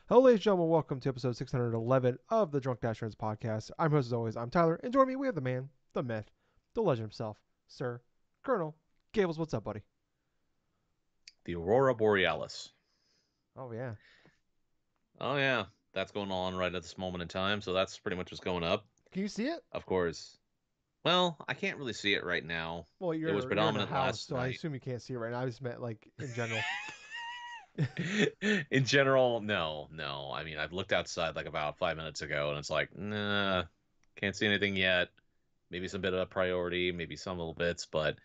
Hello, ladies and gentlemen. Welcome to episode 611 of the DrunkNerds podcast. I'm host as always. I'm Tyler, and joining me we have the man, the myth, the legend himself, Sir Colonel Gables. What's up, buddy? The Aurora Borealis. Oh yeah. Oh yeah, that's going on right at this moment in time. So that's pretty much what's going up. Can you see it? Of course. Well, I can't really see it right now. Well, It was you're in a predominant house, last so I night. assume you can't see it right now. I just meant like in general. In general, no. I mean, I've looked outside like about 5 minutes ago, and it's like, nah, can't see anything yet. Maybe some bit of a priority, maybe some little bits, but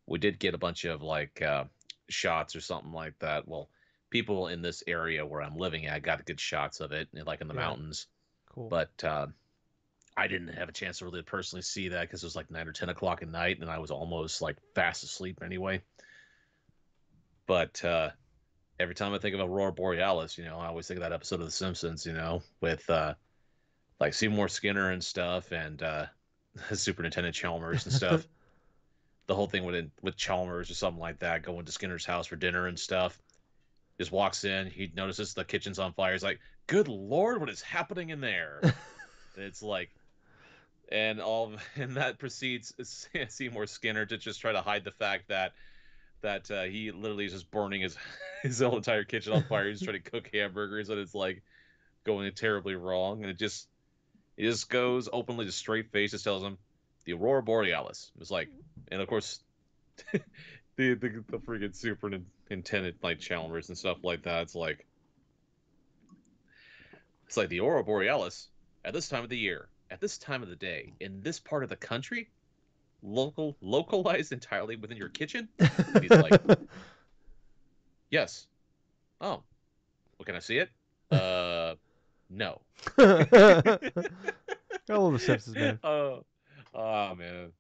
we did get a bunch of shots or something like that. Well, people in this area where I'm living at got good shots of it, like in the Yeah. mountains. Cool. But I didn't have a chance to really personally see that because it was like 9 or 10 o'clock at night, and I was almost like fast asleep anyway. But every time I think of Aurora Borealis, I always think of that episode of The Simpsons, with like Seymour Skinner and stuff, and Superintendent Chalmers and stuff. The whole thing with Chalmers or something like that, going to Skinner's house for dinner and stuff. Just walks in, he notices the kitchen's on fire. He's like, "Good Lord, what is happening in there?" And it's like, and that proceeds Seymour Skinner to just try to hide the fact that he literally is just burning his his whole entire kitchen on fire. He's trying to cook hamburgers, and it's like going terribly wrong. And it just goes openly to straight face, just tells him the Aurora Borealis. It's like, and of course, the freaking superintendent like Chalmers and stuff like that. It's like the Aurora Borealis at this time of the year, at this time of the day, in this part of the country, localized entirely within your kitchen. And he's like, yes. Oh, well, can I see it? Uh, no. I love the Simpsons, man. Oh, oh man.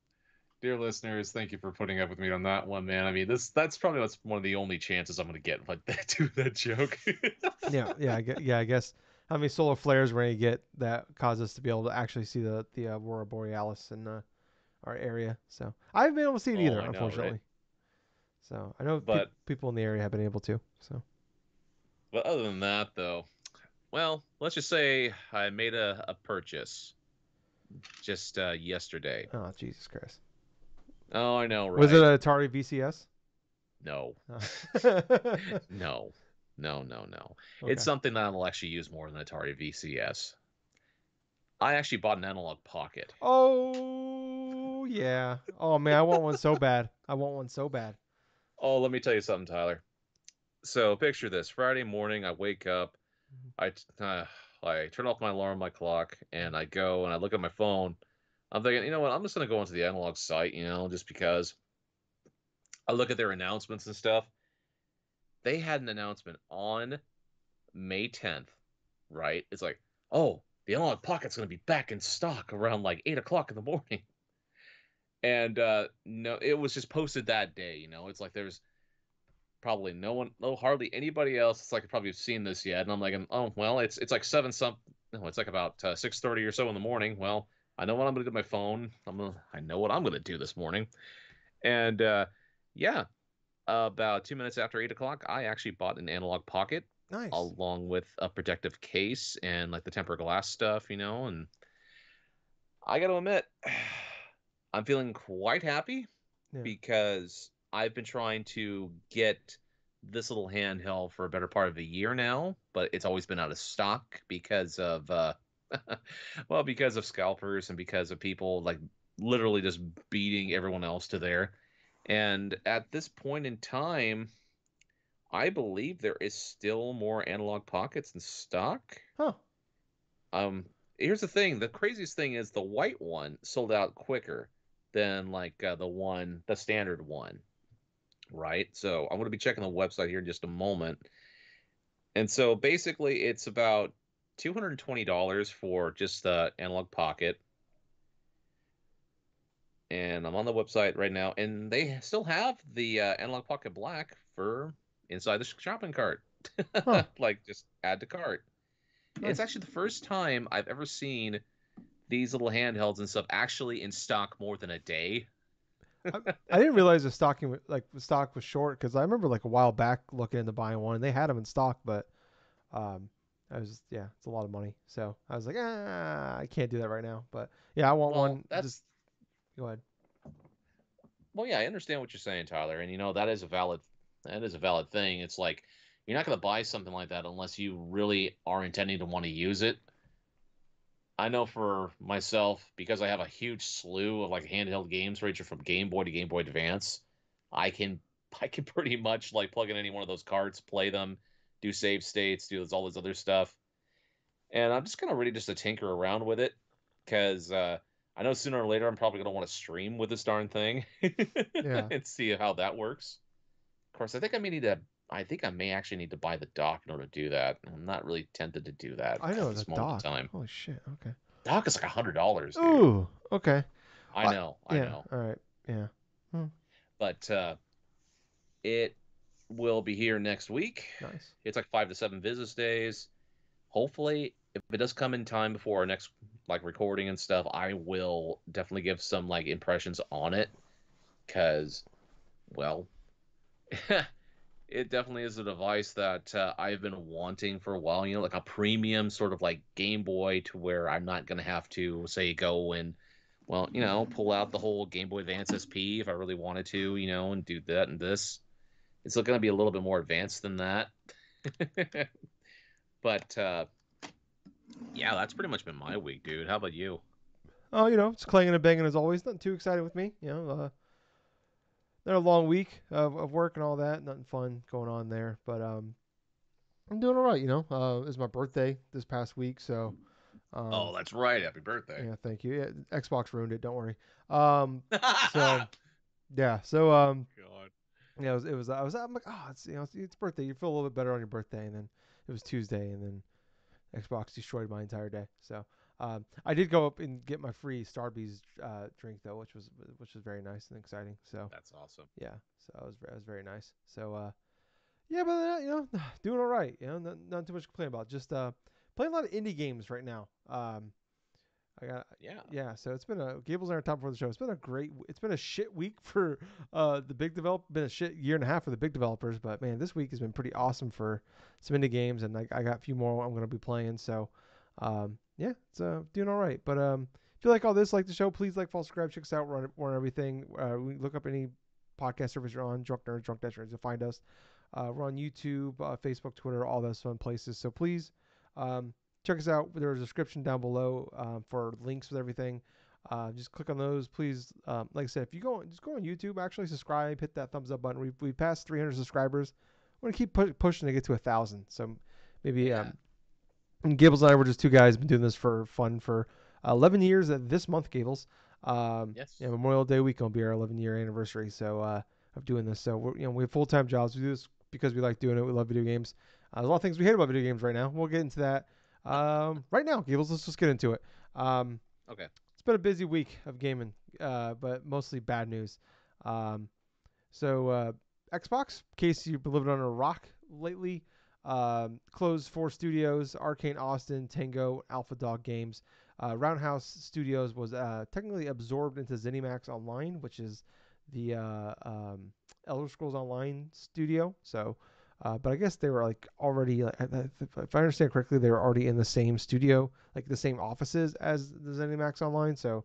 Dear listeners, thank you for putting up with me on that one, man. I mean, that's probably what's one of the only chances I'm going to get like that to that joke. I guess how many solar flares we're gonna get that cause us to be able to actually see the aurora borealis in our area. So I haven't been able to see it Oh, either, I know, right? unfortunately. So I know But people in the area have been able to. So but other than that, though, well, let's just say I made a purchase just yesterday. oh Jesus Christ, Oh, I know, was it right? an Atari VCS? No, Oh. no, no. It's Okay. something that I'll actually use more than Atari VCS. I actually bought an analog pocket. Oh yeah. Oh man, I want one so bad. I want one so bad. Oh, let me tell you something, Tyler. So picture this: Friday morning, I wake up, Mhm. I I turn off my alarm, my clock, and I go and I look at my phone. I'm thinking, you know what? I'm just gonna go onto the analog site, just because I look at their announcements and stuff. They had an announcement on May 10th, right? It's like, oh, the analog pocket's gonna be back in stock around like 8 o'clock in the morning. And no, it was just posted that day. It's like there's probably no one, no hardly anybody else. It's like I probably have seen this yet, and I'm like, oh well, it's like seven some. No, it's like about 6:30 or so in the morning. Well, I know what I'm gonna do with my phone. I know what I'm gonna do this morning, and yeah, about 2 minutes after 8 o'clock, I actually bought an analog pocket Nice. along with a protective case and like the tempered glass stuff, and I got to admit, I'm feeling quite happy Yeah. because I've been trying to get this little handheld for a better part of a year now, but it's always been out of stock because of well, because of scalpers and because of people like literally just beating everyone else to there. And at this point in time, I believe there is still more analog pockets in stock. Huh. Here's the thing: the craziest thing is the white one sold out quicker than like the standard one, right? So I'm going to be checking the website here in just a moment. And so basically, it's about $220 for just the analog pocket. And I'm on the website right now, and they still have the analog pocket black for inside the shopping cart. Huh. Like just add to cart. It's Nice. actually the first time I've ever seen these little handhelds and stuff actually in stock more than a day. I, I didn't realize the stock was short because I remember like a while back looking into buying one and they had them in stock, but um, I was yeah, it's a lot of money. So I was like, I can't do that right now. But yeah, I want Well, one. Just that's go ahead. well, yeah, I understand what you're saying, Tyler, and that is a valid thing. It's like you're not going to buy something like that unless you really are intending to want to use it. I know for myself, because I have a huge slew of like handheld games ranging from Game Boy to Game Boy Advance, I can I can pretty much like plug in any one of those carts, play them, do save states, do all this other stuff, and I'm just kind of ready just to tinker around with it because I know sooner or later I'm probably gonna want to stream with this darn thing Yeah, and see how that works. Of course, I think I may actually need to buy the dock in order to do that. I'm not really tempted to do that I at know the this moment in dock. time. Holy shit. Okay. Dock is like $100, dude. Ooh. Okay. I Yeah. know. All right. Yeah. Hmm. But it will be here next week. Nice. It's like 5 to 7 business days. Hopefully, if it does come in time before our next like recording and stuff, I will definitely give some like impressions on it because, well, it definitely is a device that I've been wanting for a while. You know, like a premium sort of like Game Boy to where I'm not gonna have to say go and well, pull out the whole Game Boy Advance SP if I really wanted to, and do that and this. It's going to be a little bit more advanced than that. But yeah, that's pretty much been my week, dude. How about you? Oh, it's clanging and banging as always. Nothing too exciting with me. Another long week of work and all that. Nothing fun going on there. But I'm doing all right. It was my birthday this past week, so Oh, that's right. Happy birthday. yeah, thank you. Yeah, Xbox ruined it. Don't worry. Um, so yeah, so God. yeah, it was. I'm like, oh, it's birthday. You feel a little bit better on your birthday, and then it was Tuesday, and then Xbox destroyed my entire day. So I did go up and get my free Starbucks drink though, which was very nice and exciting. So That's awesome. yeah, so it was very nice. So yeah, but doing all right. Not too much to complain about. Just playing a lot of indie games right now. I got Yeah. yeah. So it's been a Gables and our top for the show. It's been a shit week for the big develop. Been a shit year and a half for the big developers. But man, this week has been pretty awesome for some indie games, and I got a few more I'm gonna be playing. So yeah, it's doing all right. But if you like all this, like the show, please like, follow, subscribe, check us out. We're on everything. We look up any podcast service you're on. Drunk Nerds, Drunk Nerds. You'll find us. We're on YouTube, Facebook, Twitter, all those fun places. So please. Check us out. There's a description down below for links with everything. Just click on those, please. Like I said, if you just go on YouTube, actually subscribe, hit that thumbs up button. We passed 300 subscribers. We're gonna keep pushing to get to 1,000. So maybe Yeah. and Gables and I were just two guys been doing this for fun for 11 years this month, Gables. Yes. Yeah, Memorial Day week will be our 11-year anniversary. So of doing this. So we have full-time jobs. We do this because we like doing it. We love video games. There's a lot of things we hate about video games right now. We'll get into that right now, Gables. Let's just get into it. Okay. It's been a busy week of gaming, but mostly bad news. Um, so Xbox, in case you've been living under a rock lately, closed 4 studios: Arcane Austin, Tango, Alpha Dog Games. Roundhouse Studios was technically absorbed into ZeniMax Online, which is the Elder Scrolls Online studio. So, but I guess they were like already, like, if I understand correctly, they were already in the same studio, like the same offices as the ZeniMax Online. So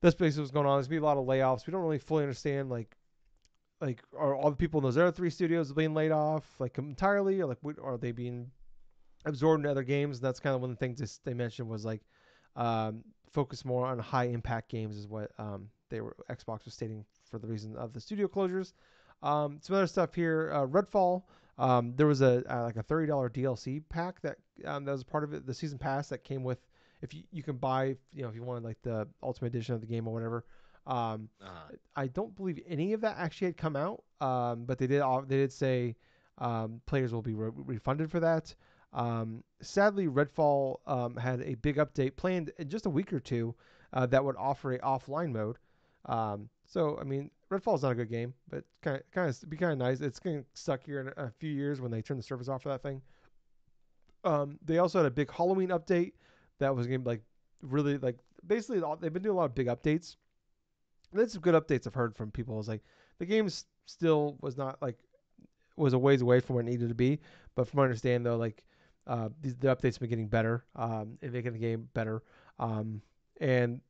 that's basically what's going on. There's gonna be a lot of layoffs. We don't really fully understand like are all the people in those other 3 studios being laid off like entirely, or like are they being absorbed into other games? That's kind of one of the things they mentioned was like focus more on high impact games is what Xbox was stating for the reason of the studio closures. Some other stuff here. Redfall. There was like a $30 DLC pack that was part of it. The season pass that came with, if you can buy, if you wanted like the ultimate edition of the game or whatever. Um, Uh-huh. I don't believe any of that actually had come out, but they did say players will be refunded for that. Sadly, Redfall had a big update planned in just a week or two that would offer a offline mode. So I mean, Redfall is not a good game, but kind of be kind of nice. It's going to suck here in a few years when they turn the servers off for that thing. They also had a big Halloween update that was going to be like really like basically they've been doing a lot of big updates. That's some good updates I've heard from people. Is like the game still was not like was a ways away from where it needed to be, but from what I understand though, like the updates have been getting better, and making the game better. And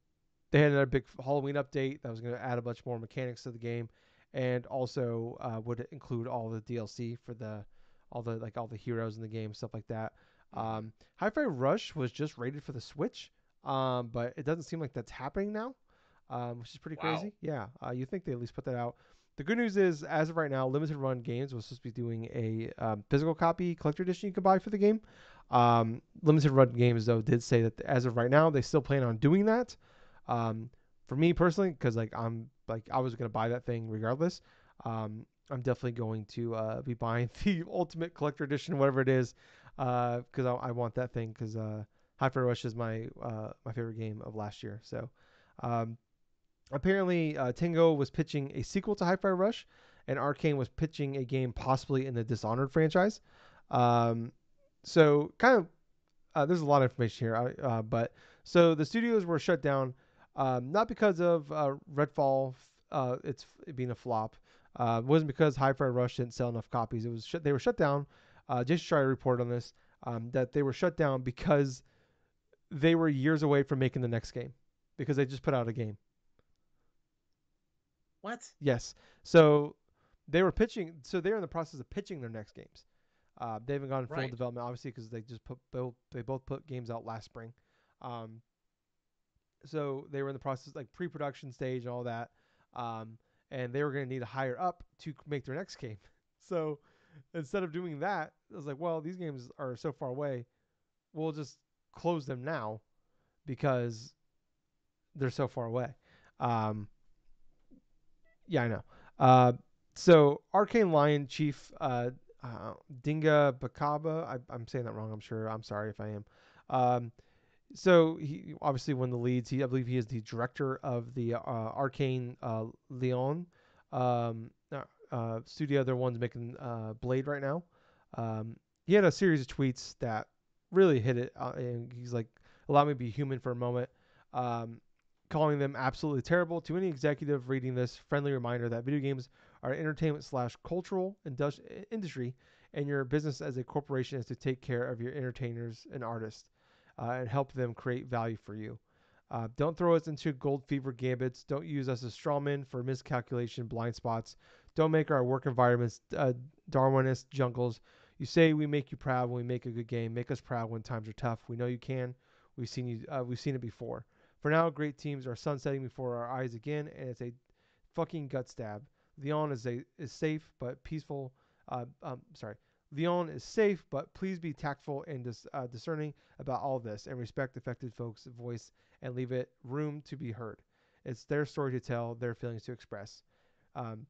they had another big Halloween update that was going to add a bunch more mechanics to the game, and also would include all the DLC for all the heroes in the game, stuff like that. Hmm. Hi-Fi Rush was just rated for the Switch, but it doesn't seem like that's happening now, which is pretty Wow. crazy. Yeah, you think they at least put that out. The good news is, as of right now, Limited Run Games was supposed to be doing a physical copy collector edition you can buy for the game. Limited Run Games, though, did say that as of right now, they still plan on doing that. Um, for me personally, because I was gonna buy that thing regardless. I'm definitely going to be buying the Ultimate Collector Edition, whatever it is, because I want that thing. Because Hi-Fi Rush is my favorite game of last year. So um, apparently, Tango was pitching a sequel to Hi-Fi Rush, and Arcane was pitching a game possibly in the Dishonored franchise. Um, so kind of there's a lot of information here, but so the studios were shut down, not because of Redfall, it being a flop. It wasn't because Hi-Fi Rush didn't sell enough copies. They were shut down. Jason Schreier reported on this, that they were shut down because they were years away from making the next game, because they just put out a game. What? Yes, so they were pitching. So they're in the process of pitching their next games. They haven't gone in full Right. development, obviously, because they both put games out last spring. Um, so they were in the process, like pre-production stage and all that, um, and they were going to need to hire up to make their next game. So instead of doing that, I was like, well, these games are so far away, we'll just close them now because they're so far away. Um, yeah, I know. Uh, so Arcane Lion Chief Dinga Bakaba, I'm saying that wrong. I'm sure. I'm sorry if I am. Um, so he obviously won the leads. I believe he is the director of the Arcane Leon studio. They're ones making Blade right now. He had a series of tweets that really hit it, and he's like, "Allow me to be human for a moment." Um, Calling them absolutely terrible. To any executive reading this, friendly reminder that video games are an entertainment slash cultural industry, and your business as a corporation is to take care of your entertainers and artists, and help them create value for you. Don't throw us into gold fever gambits. Don't use us as strawmen for miscalculation, blind spots. Don't make our work environments Darwinist jungles. You say we make you proud when we make a good game. Make us proud when times are tough. We know you can. We've seen you. We've seen it before. For now, great teams are sunsetting before our eyes again, and it's a fucking gut stab. Leon is safe but peaceful. Sorry. Leon is safe, but please be tactful and discerning about all this, and respect affected folks' voice and leave it room to be heard. It's their story to tell, their feelings to express. Um,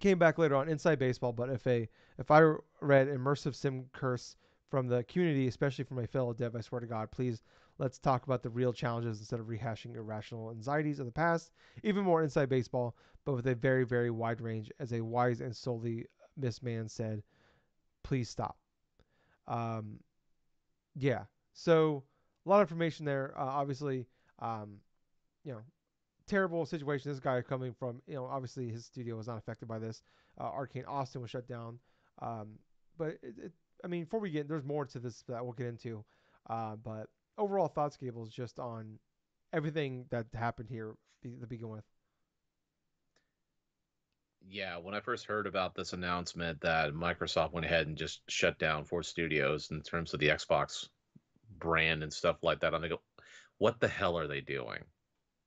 Came back later on Inside Baseball, but if I read immersive sim curse from the community, especially from my fellow dev, I swear to God, please let's talk about the real challenges instead of rehashing irrational anxieties of the past. Even more Inside Baseball, but with a very very wide range. As a wise and solely Miss Man said, please stop. Um, yeah, so a lot of information there. Obviously, um, you know, terrible situation. This guy coming from, obviously his studio was not affected by this. Arcane Austin was shut down. But I mean, before we get, there's more to this that we'll get into. But overall thoughts, Gables, just on everything that happened here to begin with. Yeah, when I first heard about this announcement that Microsoft went ahead and just shut down Ford Studios in terms of the Xbox brand and stuff like that, I'm like, what the hell are they doing?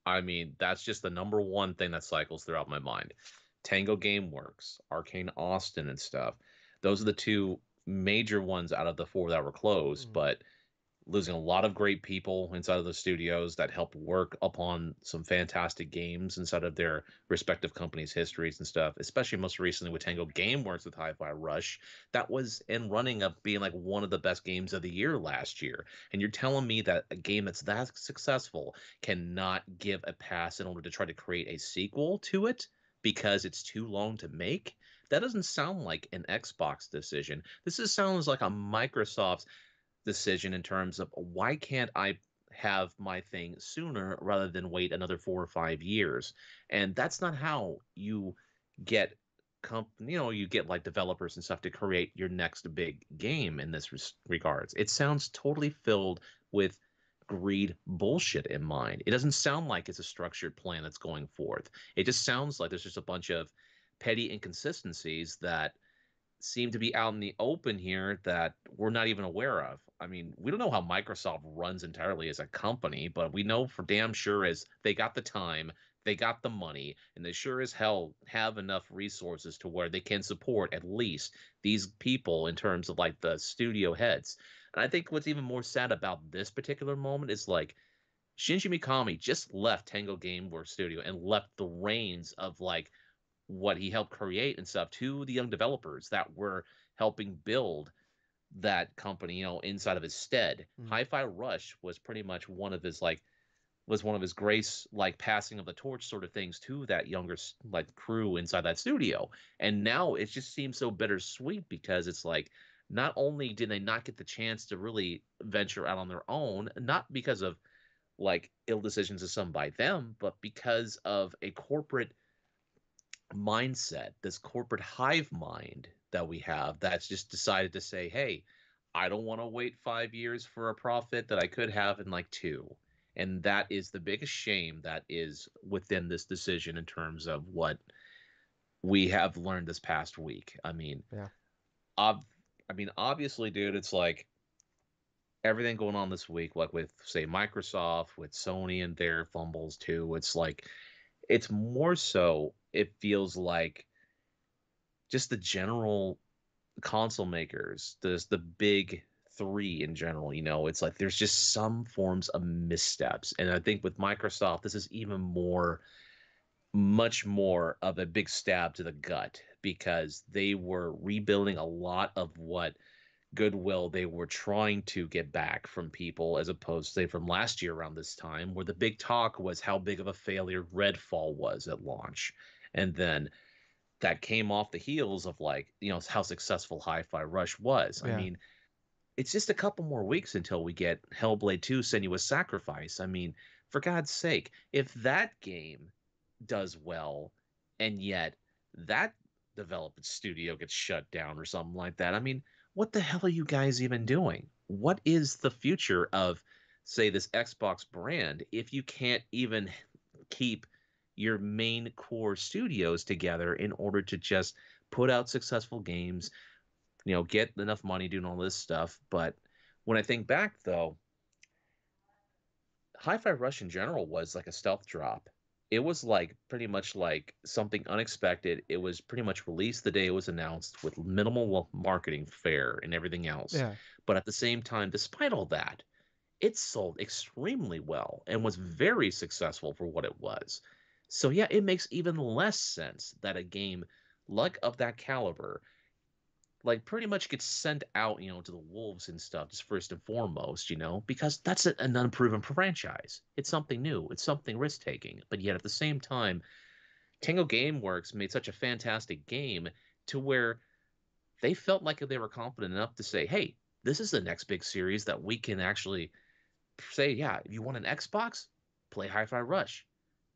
I mean, that's just the number one thing that cycles throughout my mind. Tango Gameworks, Arcane Austin, and stuff. Those are the two major ones out of the four that were closed, Mm. but losing a lot of great people inside of the studios that helped work upon some fantastic games inside of their respective companies' histories and stuff, especially most recently with Tango Gameworks with Hi-Fi Rush. That was in running up being like one of the best games of the year last year. And you're telling me that a game that's that successful cannot give a pass in order to try to create a sequel to it because it's too long to make? That doesn't sound like an Xbox decision. Sounds like a Microsoft decision in terms of why can't I have my thing sooner rather than wait another 4 or 5 years? And that's not how you get you get like developers and stuff to create your next big game in this regards. It sounds totally filled with greed bullshit in mind. It doesn't sound like it's a structured plan that's going forth. It just sounds like there's just a bunch of petty inconsistencies that seem to be out in the open here that we're not even aware of. I mean, we don't know how Microsoft runs entirely as a company, but we know for damn sure is they got the time, they got the money, and they sure as hell have enough resources to where they can support at least these people in terms of like the studio heads. And I think what's even more sad about this particular moment is like Shinji Mikami just left Tango Gameworks Studio and left the reins of like what he helped create and stuff to the young developers that were helping build that company, inside of his stead. Mm. Hi-Fi Rush was pretty much one of his grace like passing of the torch sort of things to that younger like crew inside that studio. And now it just seems so bittersweet because it's like not only did they not get the chance to really venture out on their own, not because of like ill decisions of some by them, but because of a corporate mindset, this corporate hive mind that we have that's just decided to say, hey, I don't want to wait 5 years for a profit that I could have in like two. And that is the biggest shame that is within this decision in terms of what we have learned this past week. Yeah. Ob- obviously, dude, it's like everything going on this week, like with say Microsoft, with Sony and their fumbles too. It's like it's more so. It feels like just the general console makers, the big three in general, it's like there's just some forms of missteps. And I think with Microsoft, this is even more, much more of a big stab to the gut because they were rebuilding a lot of what goodwill they were trying to get back from people as opposed to say from last year around this time where the big talk was how big of a failure Redfall was at launch. And then that came off the heels of like how successful Hi-Fi Rush was. I Yeah. mean, it's just a couple more weeks until we get Hellblade 2: Senua's Sacrifice. I mean, for God's sake, if that game does well and yet that development studio gets shut down or something like that, I mean, what the hell are you guys even doing? What is the future of say this Xbox brand if you can't even keep your main core studios together in order to just put out successful games, get enough money doing all this stuff. But when I think back, though, Hi-Fi Rush in general was like a stealth drop. It was like pretty much like something unexpected. It was pretty much released the day it was announced with minimal marketing fare and everything else. Yeah. But at the same time, despite all that, it sold extremely well and was very successful for what it was. So yeah, it makes even less sense that a game like of that caliber like pretty much gets sent out, to the wolves and stuff, just first and foremost, because that's an unproven franchise. It's something new, it's something risk taking. But yet at the same time, Tango Gameworks made such a fantastic game to where they felt like they were confident enough to say, hey, this is the next big series that we can actually say, yeah, if you want an Xbox, play Hi-Fi Rush.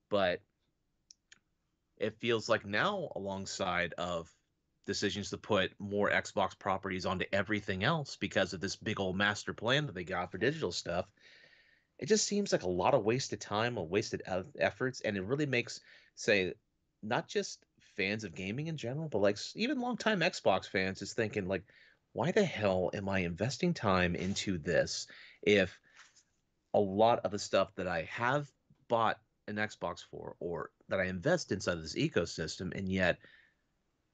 But it feels like now, alongside of decisions to put more Xbox properties onto everything else because of this big old master plan that they got for digital stuff, it just seems like a lot of wasted time or wasted efforts. And it really makes, say, not just fans of gaming in general, but like even longtime Xbox fans is thinking, like, why the hell am I investing time into this if a lot of the stuff that I have bought an Xbox for or that I invest inside of this ecosystem, and yet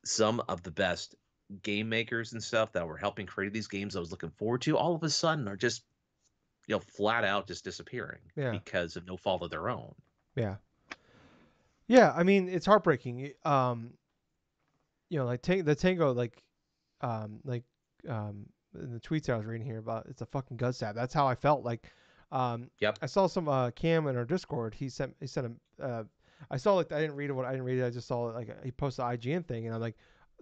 some of the best game makers and stuff that were helping create these games I was looking forward to, all of a sudden are just flat out just disappearing Yeah. because of no fault of their own. Yeah. Yeah. I mean, it's heartbreaking. Like the Tango, like, in the tweets I was reading here about, it's a fucking gut stab. That's how I felt. Like, um, Yep. I saw some Cam in our Discord. He sent him. I saw like I didn't read it. I didn't read it. I just saw like he posted the IGN thing, and I'm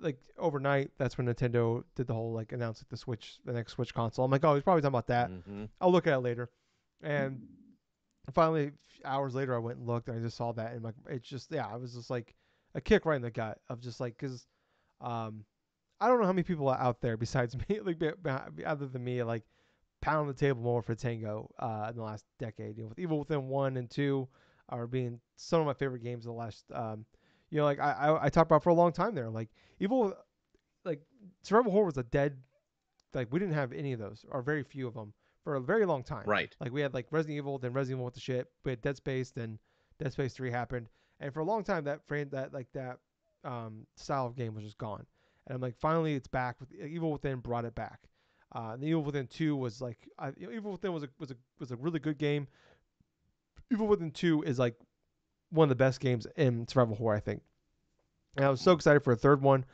like overnight. That's when Nintendo did the whole like announce like the next Switch console. I'm like, oh, he's probably talking about that. Mm-hmm. I'll look at it later. And finally, hours later, I went and looked, and I just saw that, and like it's just, yeah, I was just like a kick right in the gut of just like, because Um, I don't know how many people are out there besides me, like other than me, like pound the table more for Tango in the last decade. You know, with Evil Within 1 and 2 are being some of my favorite games of the last. You know, like I talked about for a long time there. Like Evil, like survival horror was a dead. Like we didn't have any of those or very few of them for a very long time. Right. Like we had like Resident Evil, then Resident Evil with the shit. We had Dead Space, then Dead Space 3 happened, and for a long time that style of game was just gone. And I'm like, finally, it's back. With Evil Within brought it back. The Evil Within 2 was like, Evil Within was a really good game. Evil Within 2 is like one of the best games in survival horror, I think. And I was so excited for a third one.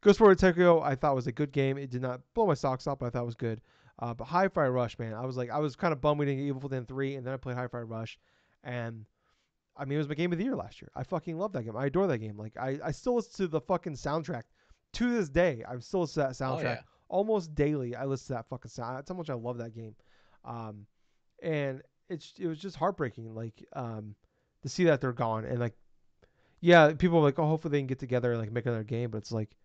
Ghost Warrior Tokyo, I thought was a good game. It did not blow my socks off, but I thought it was good. But Hi-Fi Rush, man, I was kind of bummed we didn't get Evil Within 3, and then I played Hi-Fi Rush, and I mean, it was my game of the year last year. I fucking love that game. I adore that game. Like, I still listen to the fucking soundtrack to this day. I'm still listening to that Oh soundtrack yeah. almost daily. I listen to that fucking sound. That's how much I love that game. And it was just heartbreaking, like, to see that they're gone. And like, yeah, people are like, oh, hopefully they can get together and like make another game, but it's like,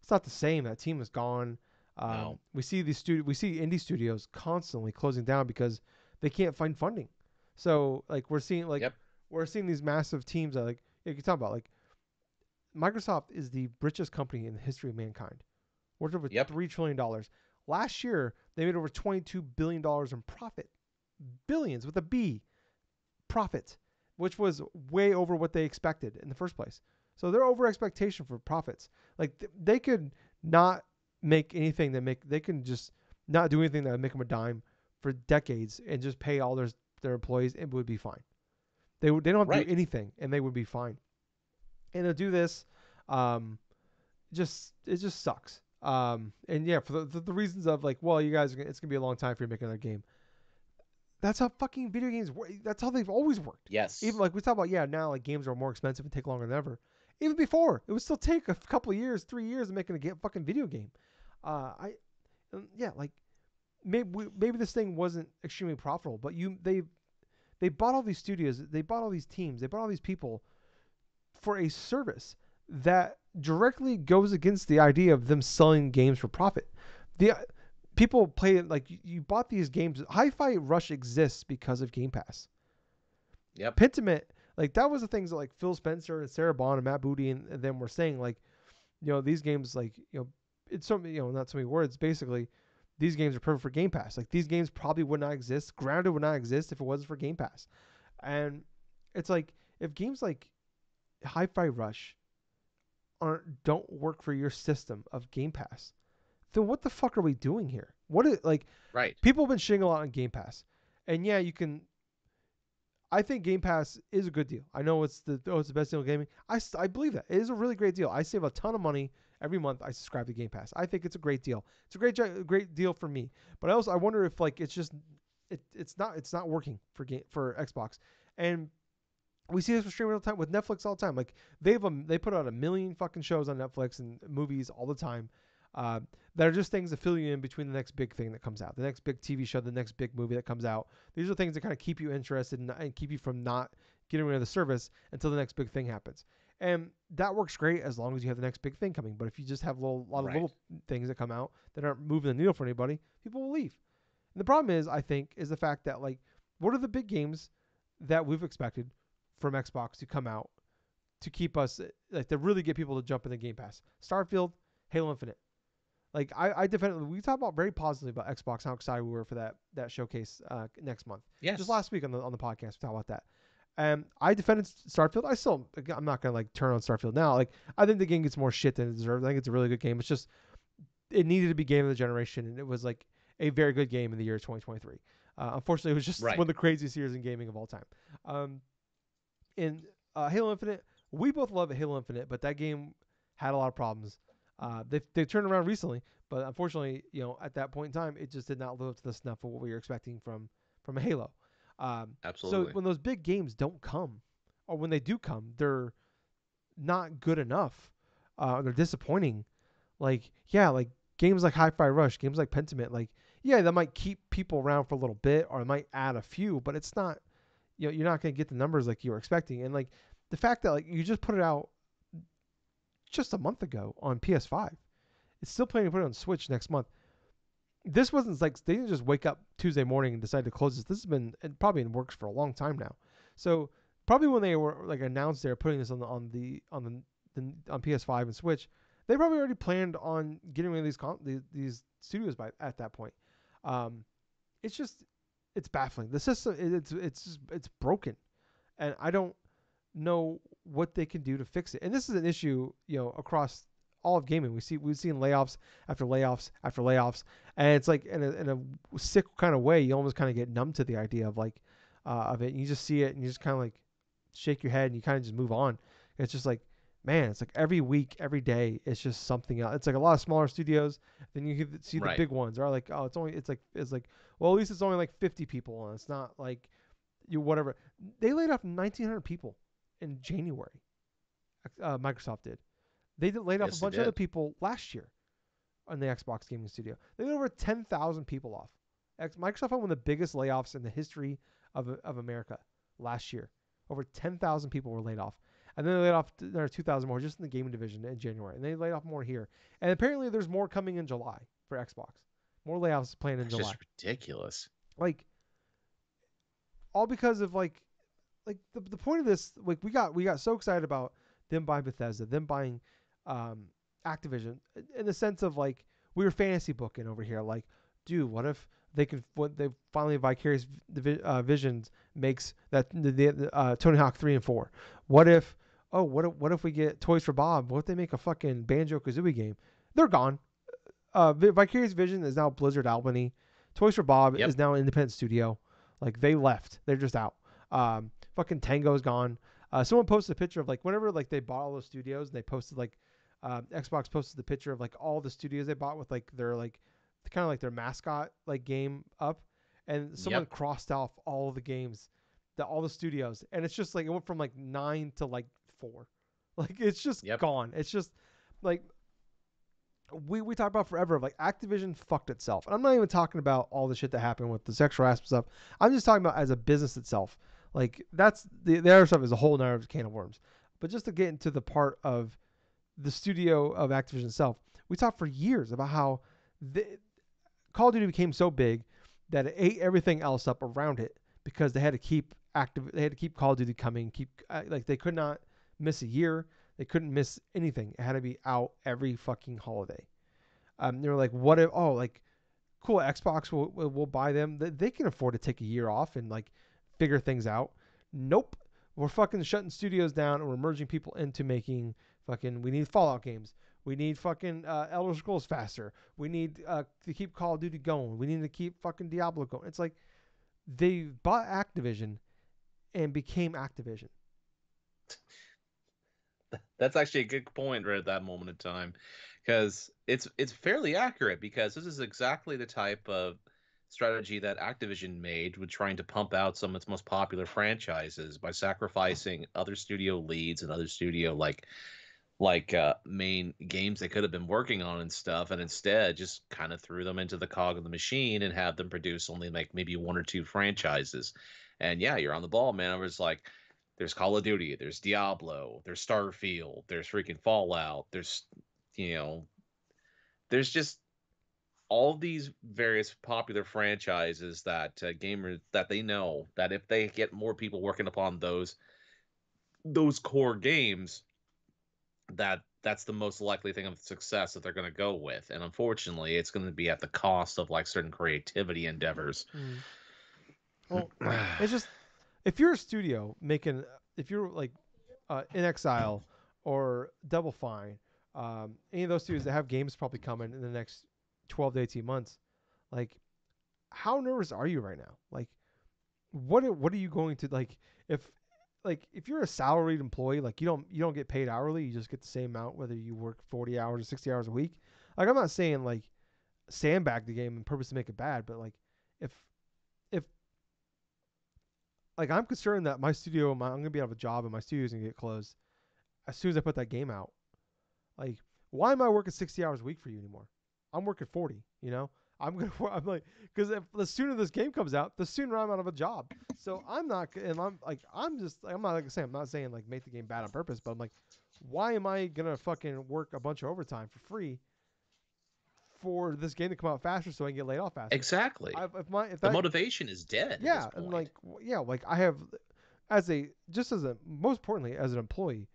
it's not the same. That team is gone. No. We see we see indie studios constantly closing down because they can't find funding. So like Yep. we're seeing these massive teams that like you can talk about like Microsoft is the richest company in the history of mankind, worth over Yep. $3 trillion. Last year they made over $22 billion in profit, billions with a B, profit, which was way over what they expected in the first place. So they're over expectation for profits. Like they could not make anything that make they can just not do anything that would make them a dime for decades and just pay all their employees and it would be fine. They don't have to do Right. anything and they would be fine. And to do this, um, it just sucks. And yeah, for the reasons of like, well, you guys, it's gonna be a long time for you to make another game. That's how fucking video games work. That's how they've always worked. Even Yes. like we talk about, yeah, now like games are more expensive and take longer than ever. Even before, it would still take a couple of years, 3 years, to making a fucking video game. I yeah, like maybe this thing wasn't extremely profitable, but they bought all these studios, they bought all these teams, they bought all these people for a service that directly goes against the idea of them selling games for profit. The people play it like you bought these games. Hi-Fi Rush exists because of Game Pass. Yep. Pentiment, like that was the things that like Phil Spencer and Sarah Bond and Matt Booty and them were saying like, you know, these games like, you know, it's so, you know, not so many words, basically these games are perfect for Game Pass. Like these games probably would not exist. Grounded would not exist if it wasn't for Game Pass. And it's like if games like Hi-Fi Rush don't work for your system of Game Pass, then what the fuck are we doing here? What is like Right. people have been shitting a lot on Game Pass, and yeah, you can. I think Game Pass is a good deal. I know it's the best deal in gaming. I believe that it is a really great deal. I save a ton of money every month. I subscribe to Game Pass. I think it's a great deal. It's a great deal for me. But I wonder if like it's just it's not working for Xbox, and we see this with streaming all the time with Netflix all the time. Like they put out a million fucking shows on Netflix and movies all the time. Uh, that are just things that fill you in between the next big thing that comes out, the next big TV show, the next big movie that comes out. These are things that kind of keep you interested and keep you from not getting rid of the service until the next big thing happens. And that works great as long as you have the next big thing coming. But if you just have a lot of Right. little things that come out that aren't moving the needle for anybody, people will leave. And the problem is, I think, is the fact that like, what are the big games that we've expected from Xbox to come out to keep us like to really get people to jump in the Game Pass? Starfield, Halo Infinite. Like I definitely we talked about very positively about Xbox, how excited we were for that showcase next month. Just Yes. last week on the podcast we talked about that. I defended Starfield. I'm not gonna like turn on Starfield now. Like I think the game gets more shit than it deserves. I think it's a really good game. It's just it needed to be game of the generation, and it was like a very good game in the year 2023. Unfortunately, it was just one Right. of the craziest years in gaming of all time. Um, in Halo Infinite, we both love Halo Infinite, but that game had a lot of problems. They've turned around recently, but unfortunately, you know, at that point in time, it just did not live up to the snuff of what we were expecting from a Halo. So Absolutely. when those big games don't come, or when they do come, they're not good enough. They're disappointing. Like yeah, like games like Hi-Fi Rush, games like Pentiment, like yeah, that might keep people around for a little bit, or it might add a few, but it's not. You're not going to get the numbers like you were expecting, and like the fact that like you just put it out just a month ago on PS5. It's still planning to put it on Switch next month. This wasn't like they didn't just wake up Tuesday morning and decide to close this. This has been probably in works for a long time now. So probably when they were like announced they're putting this on PS5 and Switch, they probably already planned on getting rid of these studios by at that point. Um, it's just it's baffling. The system it's broken, and I don't know what they can do to fix it. And this is an issue, across all of gaming. We've seen layoffs after layoffs after layoffs, and it's like in a sick kind of way. You almost kind of get numb to the idea of of it. And you just see it, and you just kind of like shake your head, and you kind of just move on. It's just like, man, it's like every week, every day, it's just something else. It's like a lot of smaller studios. Then you see the Right. big ones are like, oh, it's like well, at least it's only like 50 people, and it's not like you whatever. They laid off 1,900 people in January. Microsoft did. They laid off a Yes, they bunch of other did. people last year on the Xbox gaming studio. They laid over 10,000 people off. Microsoft had one of the biggest layoffs in the history of America last year. Over 10,000 people were laid off. And then they laid off another 2,000 more just in the gaming division in January. And they laid off more here. And apparently there's more coming in July for Xbox. More layoffs planned in That's July. just ridiculous. Like, all because of the point of this, like we got so excited about them buying Bethesda, them buying um, Activision, in the sense of like we were fantasy booking over here. Like, dude, what they finally Vicarious Visions makes that the Tony Hawk 3 and 4. What if what if we get Toys for Bob? What if they make a fucking Banjo Kazooie game? They're gone. Vicarious Vision is now Blizzard Albany. Toys for Bob Yep. is now an independent studio. Like they left. They're just out. Fucking Tango's gone. Someone posted a picture of like whenever like they bought all those studios, and they posted like Xbox posted the picture of like all the studios they bought with like their like kind of like their mascot like game up, and someone Yep. crossed off all the games, all the studios, and it's just like it went from like 9 to like 4. Like it's just Yep. gone. It's just like we talked about forever of like Activision fucked itself. And I'm not even talking about all the shit that happened with the sexual aspect stuff. I'm just talking about as a business itself. Like that's the other stuff is a whole nother can of worms. But just to get into the part of the studio of Activision itself, we talked for years about how the, Call of Duty became so big that it ate everything else up around it because they had to keep They had to keep Call of Duty coming. Like they could not miss a year. They couldn't miss anything. It had to be out every fucking holiday. They were like, what if? Oh, like cool. Xbox will buy them. They can afford to take a year off and like figure things out. Nope. We're fucking shutting studios down and we're merging people into making fucking. We need Fallout games. We need fucking Elder Scrolls faster. We need to keep Call of Duty going. We need to keep fucking Diablo going. It's like they bought Activision and became Activision. That's actually a good point right at that moment in time, because it's fairly accurate, because this is exactly the type of strategy that Activision made with trying to pump out some of its most popular franchises by sacrificing other studio leads and other studio main games they could have been working on and stuff, and instead just kind of threw them into the cog of the machine and had them produce only like maybe one or two franchises. And yeah, you're on the ball, man. I was like, there's Call of Duty, there's Diablo, there's Starfield, there's freaking Fallout, you know there's just all of these various popular franchises that gamers that they know that if they get more people working upon those core games, that's the most likely thing of success that they're going to go with. And unfortunately, it's going to be at the cost of like certain creativity endeavors. Mm. Well, it's just if you're a studio making, if you're like In Exile or Double Fine, any of those studios that have games probably coming in the next 12 to 18 months, like how nervous are you right now? Like what are you going to if if you're a salaried employee, like you don't get paid hourly, you just get the same amount whether you work 40 hours or 60 hours a week. Like I'm not saying like sandbag the game and purpose to make it bad, but like if if like I'm concerned that I'm gonna be out of a job and my studio's gonna get closed as soon as I put that game out. Like, why am I working 60 hours a week for you anymore? I'm working 40. You know, I'm like, because if the sooner this game comes out, the sooner I'm out of a job. So I'm not, and I'm like, I'm not like saying, I'm not saying like make the game bad on purpose, but I'm like, why am I gonna fucking work a bunch of overtime for free for this game to come out faster so I can get laid off faster? Exactly. If The that, motivation is dead at this yeah, and point. like, yeah, like I have, as a, just as a, most importantly, as an employee,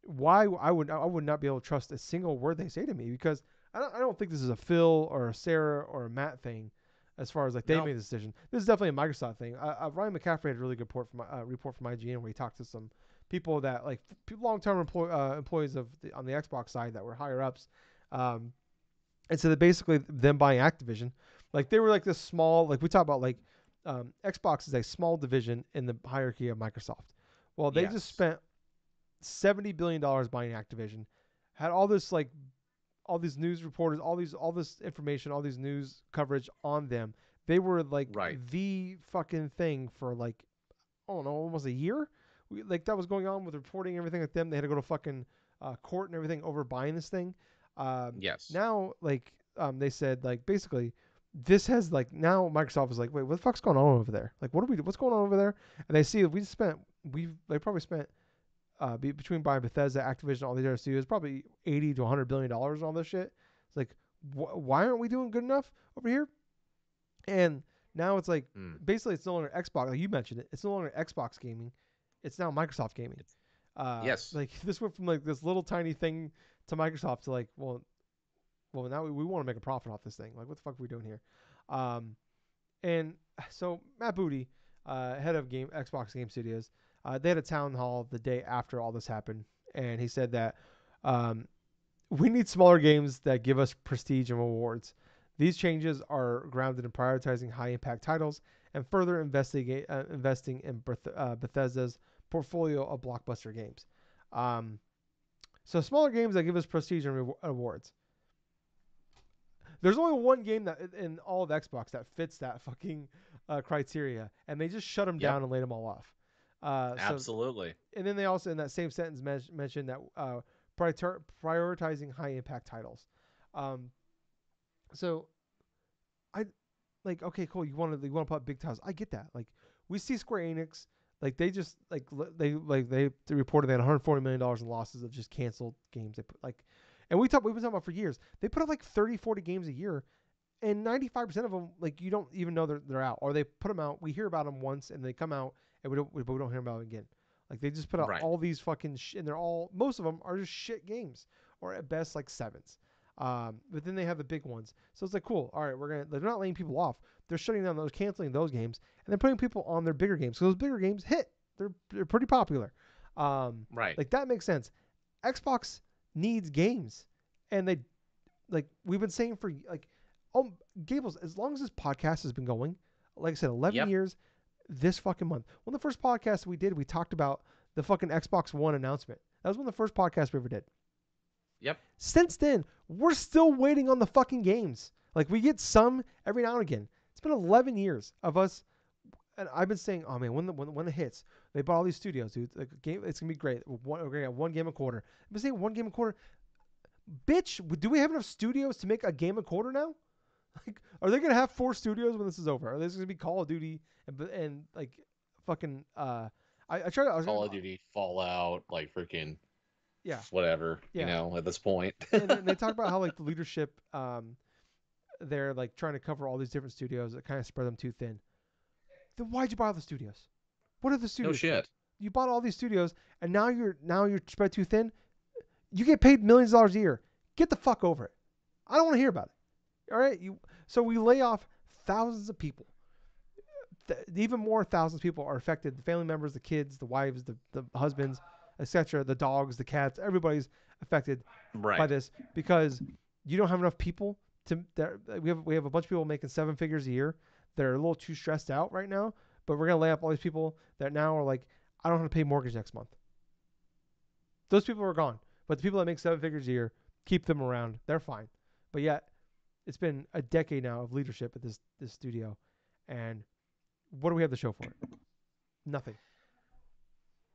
why I would not be able to trust a single word they say to me, because I don't think this is a Phil or a Sarah or a Matt thing, as far as like they No. made the decision. This is definitely a Microsoft thing. Ryan McCaffrey had a really good report from IGN where he talked to some people that like long term employees of on the Xbox side that were higher ups, um, and so that basically them buying Activision, like they were like this small, like we talk about like Xbox is a small division in the hierarchy of Microsoft. Well, they just Yes. spent $70 billion buying Activision, had all this like all these news reporters, all this information, all these news coverage on them. They were like Right. the fucking thing for like I don't know, almost a year. Like that was going on with reporting and everything like them. They had to go to fucking court and everything over buying this thing. Yes. Now like they said like basically this has like now Microsoft is like, wait, what the fuck's going on over there? Like what's going on over there? And they see we they probably spent between buying Bethesda, Activision, all these other studios, probably 80 to $100 billion on all this shit. It's like, why aren't we doing good enough over here? And now it's like, Mm. basically, it's no longer Xbox. Like you mentioned it, it's no longer Xbox gaming. It's now Microsoft gaming. It's yes. Like this went from like this little tiny thing to Microsoft to like, well, now we want to make a profit off this thing. Like, what the fuck are we doing here? Um, and so Matt Booty, head of Xbox Game Studios, they had a town hall the day after all this happened, and he said that um, we need smaller games that give us prestige and rewards. These changes are grounded in prioritizing high impact titles and further investing in Bethesda's portfolio of blockbuster games. Um, so smaller games that give us prestige and rewards. There's only one game that in all of Xbox that fits that fucking criteria, and they just shut them Yep. down and laid them all off. So, Absolutely. and then they also in that same sentence mentioned that prioritizing high impact titles. Um, so I like okay, cool. You want to put big titles. I get that. Like we see Square Enix, like they just they reported they had $140 million in losses of just canceled games. They put like, and we've been talking about for years. They put up like 30, 40 games a year, and 95% of them like you don't even know they're out, or they put them out. We hear about them once, and they come out, and we don't hear about them again. Like they just put out Right. all these fucking and they're all most of them are just shit games, or at best like sevens. But then they have the big ones. So it's like cool. All right, they're not laying people off. They're shutting down those, canceling those games, and they're putting people on their bigger games. So those bigger games hit. They're pretty popular. Right. Like that makes sense. Xbox needs games, and they like we've been saying for like oh Gables, as long as this podcast has been going, like I said, 11 Yep. years this fucking month. One of the first podcasts we did, we talked about the fucking Xbox One announcement. That was one of the first podcasts we ever did. Yep. Since then, we're still waiting on the fucking games. Like we get some every now and again. It's been 11 years of us, and I've been saying, oh man, when it hits, they bought all these studios, dude. Like game, it's gonna be great. We're gonna get one game a quarter. I've been saying one game a quarter. Bitch, do we have enough studios to make a game a quarter now? Like, are they gonna have 4 studios when this is over? Are this gonna be Call of Duty and like fucking I tried. I was gonna Call of Duty, Fallout, like freaking yeah whatever, yeah. at this point. And then they talk about how like the leadership they're like trying to cover all these different studios that kind of spread them too thin. Then why'd you buy all the studios? What are the No studios for? shit. You bought all these studios and now you're spread too thin. You get paid millions of dollars a year. Get the fuck over it. I don't want to hear about it. All right, so we lay off thousands of people. Even more thousands of people are affected. The family members, the kids, the wives, the husbands, etc., the dogs, the cats, everybody's affected by Right. this because you don't have enough people to. We have a bunch of people making 7 figures a year. They're a little too stressed out right now, but we're gonna lay off all these people that now are like, I don't have to pay mortgage next month. Those people are gone, but the people that make 7 figures a year, keep them around. They're fine, but yet it's been a decade now of leadership at this studio, and what do we have to show for it? Nothing.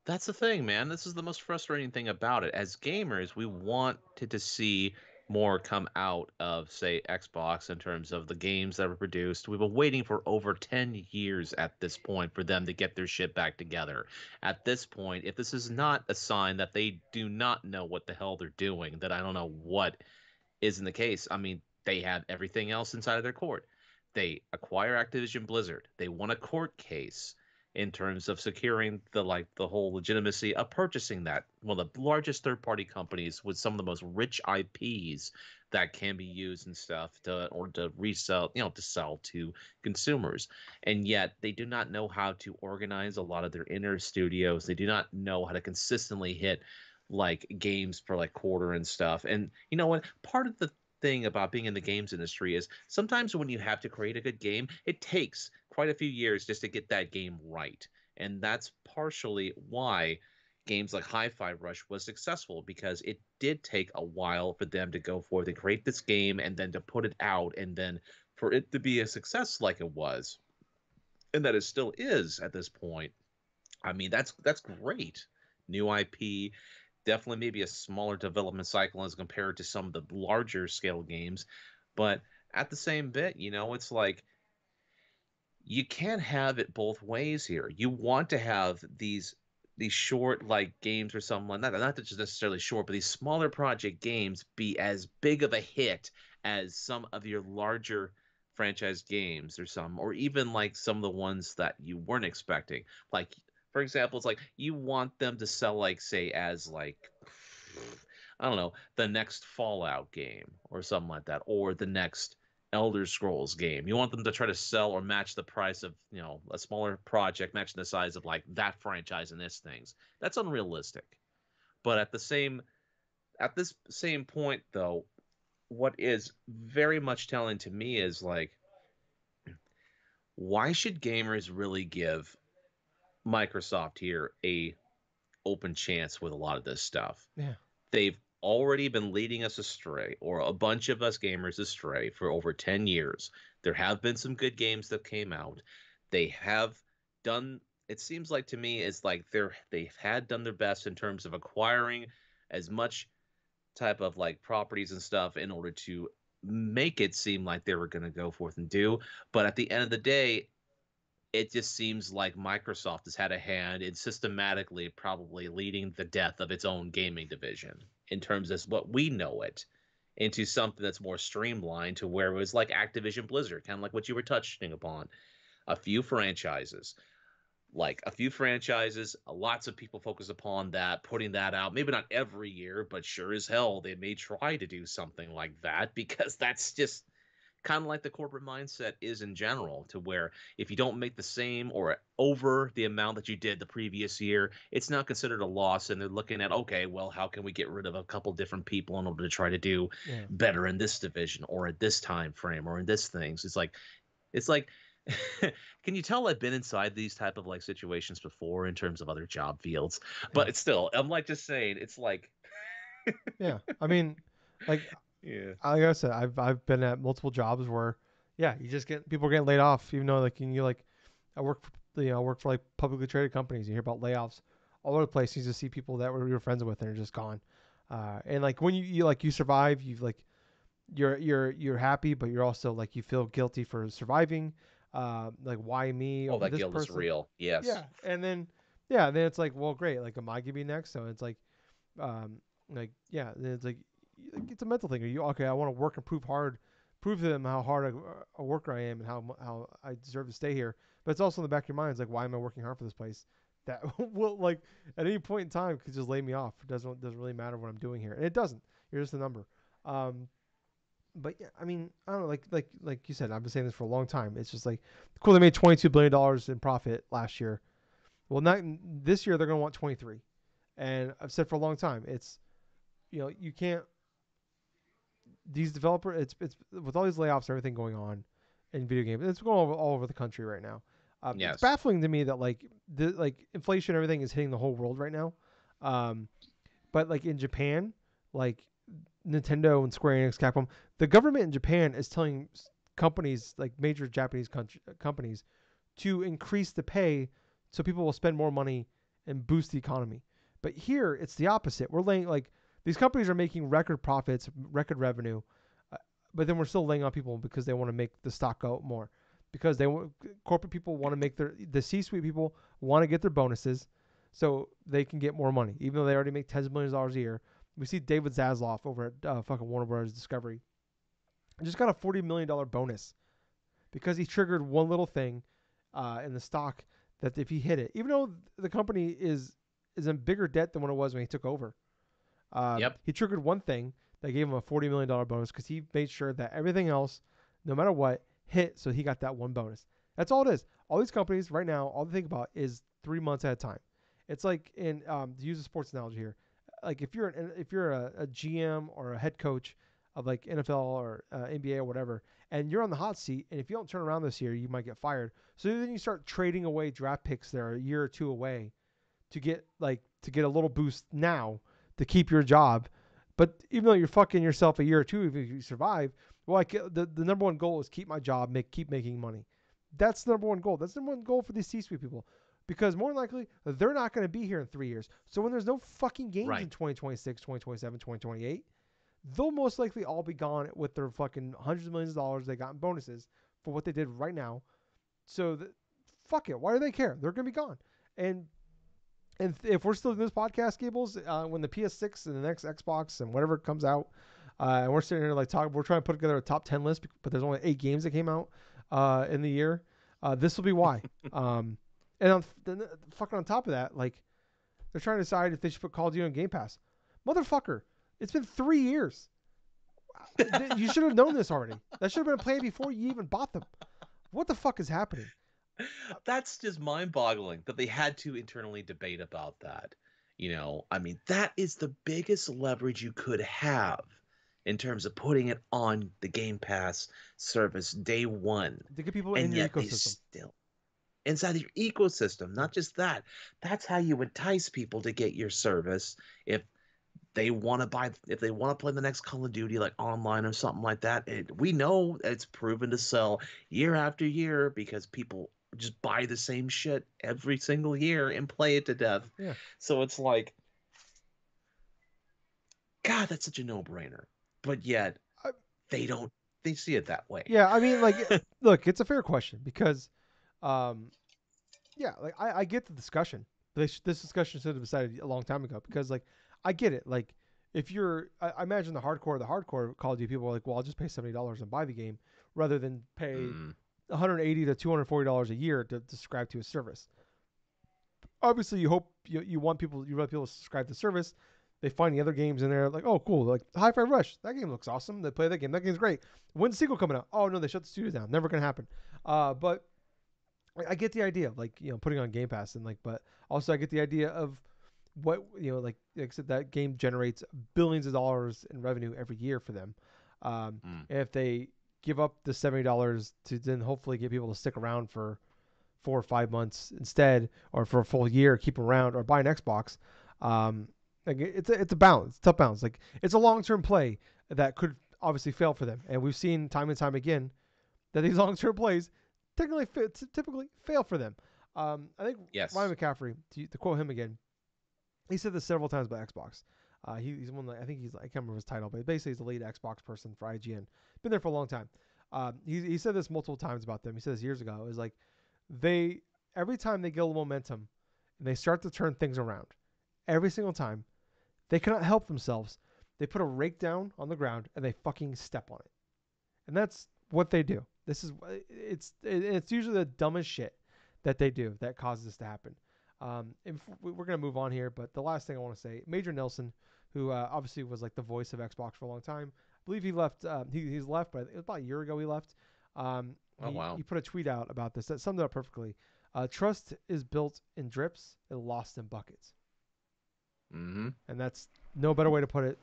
That's the thing, man. This is the most frustrating thing about it. As gamers, we wanted to see more come out of, say, Xbox in terms of the games that were produced. We've been waiting for over 10 years at this point for them to get their shit back together. At this point, if this is not a sign that they do not know what the hell they're doing, then I don't know what isn't the case. I mean, they have everything else inside of their court. They acquire Activision Blizzard. They won a court case in terms of securing the whole legitimacy of purchasing that one of the largest third party companies with some of the most rich IPs that can be used and stuff to resell, to sell to consumers. And yet they do not know how to organize a lot of their inner studios. They do not know how to consistently hit like games per like quarter and stuff. And you know what? Part of the thing about being in the games industry is sometimes when you have to create a good game, it takes quite a few years just to get that game right. And that's partially why games like Hi-Fi Rush was successful, because it did take a while for them to go forth and create this game and then to put it out and then for it to be a success like it was and that it still is at this point. I mean, that's great. New IP, definitely maybe a smaller development cycle as compared to some of the larger scale games, but at the same bit, it's like you can't have it both ways here. You want to have these short like games or something like that, not just necessarily short, but these smaller project games be as big of a hit as some of your larger franchise games or some, or even like some of the ones that you weren't expecting. Like for example, it's like you want them to sell like say as like I don't know, the next Fallout game or something like that, or the next Elder Scrolls game. You want them to try to sell or match the price of, a smaller project, matching the size of like that franchise and its things. That's unrealistic. But at this same point though, what is very much telling to me is like, why should gamers really give Microsoft here a open chance with a lot of this stuff? Yeah. They've already been leading us astray, or a bunch of us gamers astray, for over 10 years. There have been some good games that came out. They have done, it seems like to me, is like they've had done their best in terms of acquiring as much type of like properties and stuff in order to make it seem like they were going to go forth and do. But at the end of the day, it just seems like Microsoft has had a hand in systematically probably leading the death of its own gaming division in terms of what we know it into something that's more streamlined to where it was like Activision Blizzard, kind of like what you were touching upon. A few franchises, lots of people focus upon that, putting that out. Maybe not every year, but sure as hell, they may try to do something like that because that's just kind of like the corporate mindset is in general, to where if you don't make the same or over the amount that you did the previous year, it's not considered a loss. And they're looking at, okay, well, how can we get rid of a couple different people in order to try to do Yeah. better in this division or at this time frame or in this things? It's like can you tell I've been inside these type of like situations before in terms of other job fields? But Yeah. it's still, I'm like just saying, it's like, Yeah. I mean, like yeah, like I said, I've been at multiple jobs where, yeah, you just get people are getting laid off, even though like you like, I work for like publicly traded companies. You hear about layoffs all over the place. You just see people that were you were friends with and are just gone. And like when you survive, you've like you're happy, but you're also like you feel guilty for surviving. Like why me oh, over that this guilt is person? real. Yes. Yeah, and then yeah, then it's like well, great. Like am I gonna be next? So it's like yeah, then it's like it's a mental thing. Are you okay? I want to work and prove to them how hard a worker I am and how I deserve to stay here. But it's also in the back of your mind. It's like why am I working hard for this place? That will like at any point in time could just lay me off. It doesn't really matter what I'm doing here, and it doesn't. You're just a number. Um, but yeah, I mean, I don't know, like you said, I've been saying this for a long time. It's just like cool. They made $22 billion in profit last year. Well, not this year. They're gonna want 23. And I've said for a long time, it's you can't these developer it's with all these layoffs and everything going on in video games. It's going all over the country right now. It's Yes. baffling to me that like inflation and everything is hitting the whole world right now. Um, but like in Japan, like Nintendo and Square Enix, Capcom, the government in Japan is telling companies like major Japanese companies to increase the pay so people will spend more money and boost the economy. But here it's the opposite. We're laying like These companies are making record profits, record revenue, uh, but then we're still laying off people because they want to make the stock go more. Because corporate people want to make the C-suite people want to get their bonuses, so they can get more money, even though they already make tens of millions of dollars a year. We see David Zaslav over at fucking Warner Bros. Discovery just got a $40 million bonus because he triggered one little thing in the stock that if he hit it, even though the company is in bigger debt than what it was when he took over, Yep. he triggered one thing that gave him a $40 million bonus because he made sure that everything else, no matter what, hit. So he got that one bonus. That's all it is. All these companies right now, all they think about is 3 months at a time. It's like to use a sports analogy here, like if you're a GM or a head coach of like NFL or NBA or whatever, and you're on the hot seat, and if you don't turn around this year, you might get fired. So then you start trading away draft picks that are a year or two away to get a little boost now to keep your job. But even though you're fucking yourself a year or two if you survive, well, like the number one goal is keep my job, keep making money. That's the number one goal. That's the number one goal for these C-suite people. Because more than likely, they're not going to be here in 3 years. So when there's no fucking games in Right. 2026, 2027, 2028, they'll most likely all be gone with their fucking hundreds of millions of dollars they got in bonuses for what they did right now. So fuck it. Why do they care? They're going to be gone. And if we're still doing this podcast, Gables, when the PS6 and the next Xbox and whatever comes out, and we're sitting here like talking, we're trying to put together a top 10 list, but there's only 8 games that came out in the year. This will be why. Fucking on top of that, like they're trying to decide if they should put Call of Duty on Game Pass. Motherfucker, it's been 3 years. You should have known this already. That should have been a plan before you even bought them. What the fuck is happening? That's just mind-boggling that they had to internally debate about that. I mean, that is the biggest leverage you could have in terms of putting it on the Game Pass service day one. To get people in And your yet they ecosystem. still inside your ecosystem. Not just that. That's how you entice people to get your service if they want to play the next Call of Duty like online or something like that. We know it's proven to sell year after year because people just buy the same shit every single year and play it to death. Yeah. So it's like, God, that's such a no-brainer. But yet they don't. They see it that way. Yeah, I mean, like, look, it's a fair question because, yeah, like I get the discussion. This discussion should have been decided a long time ago because, like, I get it. Like, if I imagine the hardcore Call of Duty people are like, well, I'll just pay $70 and buy the game rather than pay $180 to $240 a year to subscribe to a service. Obviously, you want people to subscribe to the service. They find the other games in there, like, oh, cool, like Hi-Fi Rush. That game looks awesome. They play that game. That game's great. When's the sequel coming out? Oh no, they shut the studio down. Never gonna happen. But I get the idea of like putting on Game Pass and like, but also I get the idea of what like I said, that game generates billions of dollars in revenue every year for them. And if they give up the $70 to then hopefully get people to stick around for 4 or 5 months instead, or for a full year, keep them around, or buy an Xbox. Like it's a balance, tough balance. Like it's a long-term play that could obviously fail for them, and we've seen time and time again that these long-term plays typically fail for them. I think Yes. Ryan McCaffrey, to quote him again, he said this several times about Xbox. He's one. I think I can't remember his title, but basically he's the lead Xbox person for IGN. Been there for a long time. He said this multiple times about them. He said this years ago. It was like every time they get a little momentum and they start to turn things around, every single time they cannot help themselves. They put a rake down on the ground and they fucking step on it, and that's what they do. It's usually the dumbest shit that they do that causes this to happen. We're gonna move on here, but the last thing I want to say, Major Nelson, who obviously was like the voice of Xbox for a long time, I believe he left. He's left, but it was about a year ago he left. Oh wow. He put a tweet out about this that summed it up perfectly. Trust is built in drips and lost in buckets. And that's no better way to put it.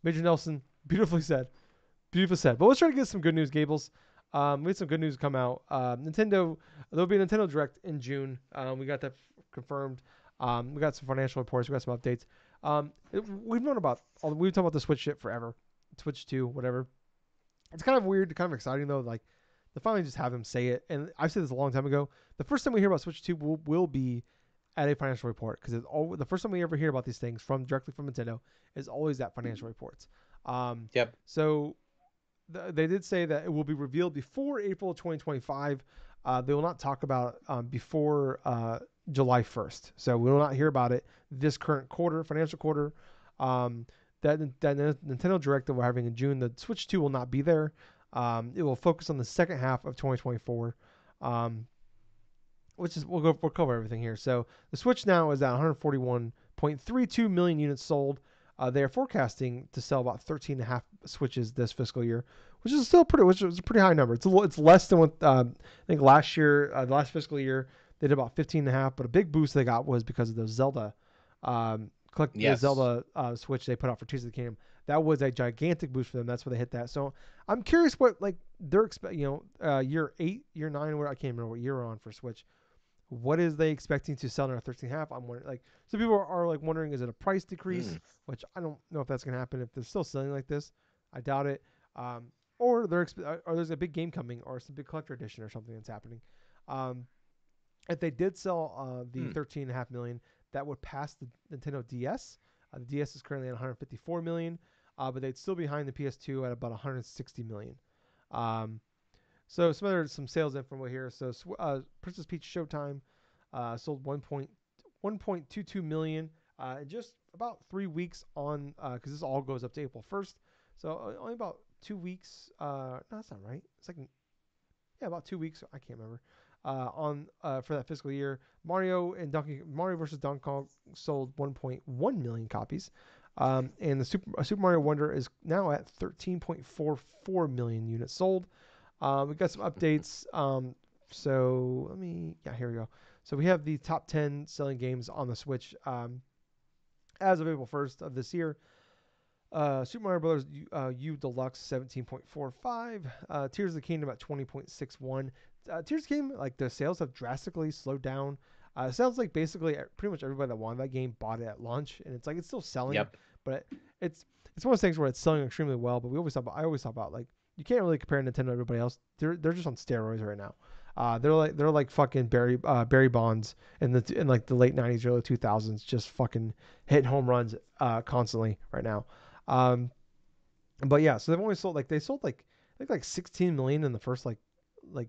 Major Nelson, beautifully said. Beautifully said. But let's try to get some good news, Gables. We had some good news come out. There'll be a Nintendo Direct in June. We got that confirmed. We got some financial reports. We got some updates. We've talked about the Switch shit forever. Switch 2, whatever. It's kind of weird, kind of exciting though. Like, to finally just have them say it. And I've said this a long time ago. The first time we hear about Switch 2 will be at a financial report, because the first time we ever hear about these things directly from Nintendo is always at financial reports. Yep. So they did say that it will be revealed before April 2025. They will not talk about before July 1st. So we will not hear about it this current quarter, financial quarter. That Nintendo Direct that we're having in June, the Switch 2 will not be there. It will focus on the second half of 2024. Which is we'll cover everything here. So the Switch now is at 141.32 million units sold. They are forecasting to sell about 13.5 Switches this fiscal year, which is still which is a pretty high number. It's less than what I think last year, the last fiscal year they did about 15.5. But a big boost they got was because of the Zelda, the Yes. Zelda Switch they put out for Tears of the Kingdom. That was a gigantic boost for them. That's where they hit that. So I'm curious what like they're year 8, year 9, where I can't remember what year we're on for Switch. What is they expecting to sell in our 13.5? I'm wondering, like, some people are like wondering, is it a price decrease? Mm. Which I don't know if that's gonna happen. If they're still selling like this, I doubt it. Or or there's a big game coming, or some big collector edition, or something that's happening. Um, if they did sell the Mm. 13.5 million, that would pass the Nintendo DS. The DS is currently at 154 million, but they'd still be behind the PS2 at about 160 million. Um, so some sales info here. So Princess Peach Showtime sold 1.22 million in just about 3 weeks on because this all goes up to April 1st. So only about 2 weeks. No, that's not right. It's like about 2 weeks. I can't remember. On For that fiscal year, Mario versus Donkey Kong sold 1.1 million copies. And the Super Mario Wonder is now at 13.44 million units sold. We got some updates. Here we go. So we have the top 10 selling games on the Switch as of April 1st of this year. Super Mario Bros. U Deluxe 17.45. Tears of the Kingdom at 20.61. Tears of the Kingdom, like the sales have drastically slowed down. It sounds like basically pretty much everybody that wanted that game bought it at launch, and it's like it's still selling, Yep. but it's one of those things where it's selling extremely well. But I always talk about like you can't really compare Nintendo to everybody else. They're just on steroids right now. They're like fucking Barry Bonds in like the late '90s, early 2000s, just fucking hitting home runs constantly right now. Um, but yeah, so they sold like I think like 16 million in the first like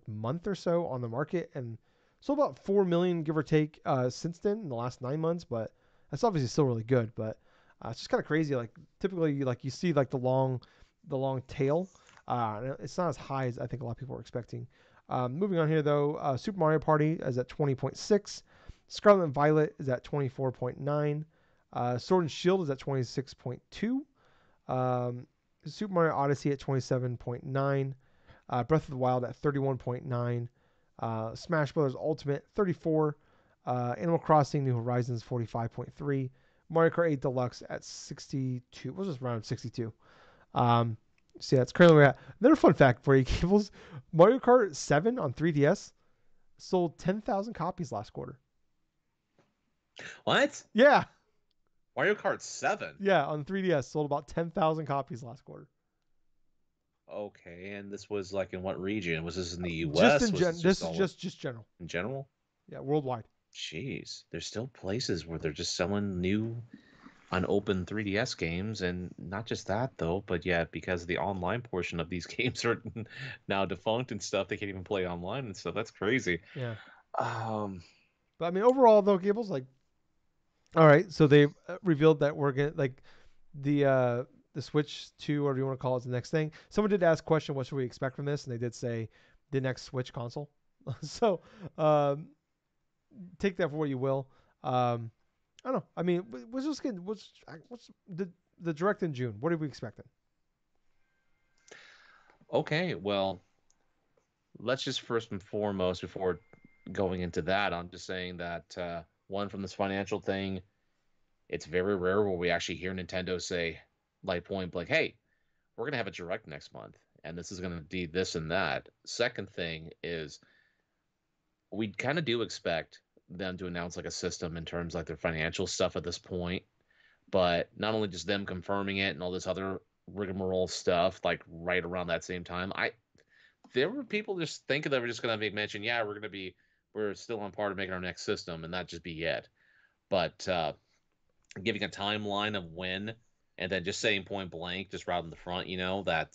month or so on the market, and sold about 4 million give or take since then in the last 9 months. But that's obviously still really good. But it's just kind of crazy. Like typically, like you see like the long tail. It's not as high as I think a lot of people are expecting. Moving on here though, Super Mario Party is at 20.6. Scarlet and Violet is at 24.9. Sword and Shield is at 26.2. Super Mario Odyssey at 27.9. Breath of the Wild at 31.9. Smash Brothers Ultimate 34. Animal Crossing New Horizons 45.3. Mario Kart 8 Deluxe at 62. We'll just round 62. So yeah, it's currently where we're at. Another fun fact for you, Gables. Mario Kart 7 on 3DS sold 10,000 copies last quarter. What? Yeah. Mario Kart 7? Yeah, on 3DS sold about 10,000 copies last quarter. Okay, and this was like in what region? Was this in the Just US? in Was this this just is all just general. in general? Yeah, worldwide. Jeez, there's still places where they're just selling new unopened 3DS games, and not just that though, but yeah, because the online portion of these games are now defunct and stuff, they can't even play online and stuff. That's crazy. Yeah. Um, But I mean, overall though, Gables, like, all right, so they revealed that we're gonna like the Switch 2, or do you want to call it the next thing? Someone did ask a question, what should we expect from this? And they did say the next Switch console. So um, take that for what you will. I don't know. I mean, what's just getting what's the direct in June? What are we expecting? okay, well, let's just first and foremost, before going into that, I'm just saying that one, from this financial thing, it's very rare where we actually hear Nintendo say, like, point blank, hey, we're going to have a direct next month, and this is going to be this and that. Second thing is, we kind of do expect them to announce like a system in terms like their financial stuff at this point, but not only just them confirming it and all this other rigmarole stuff, like right around that same time. There were people just thinking that we're just going to make mention, yeah, we're still on par to making our next system, and that just be it. but giving a timeline of when, and then just saying point blank, just right in the front, that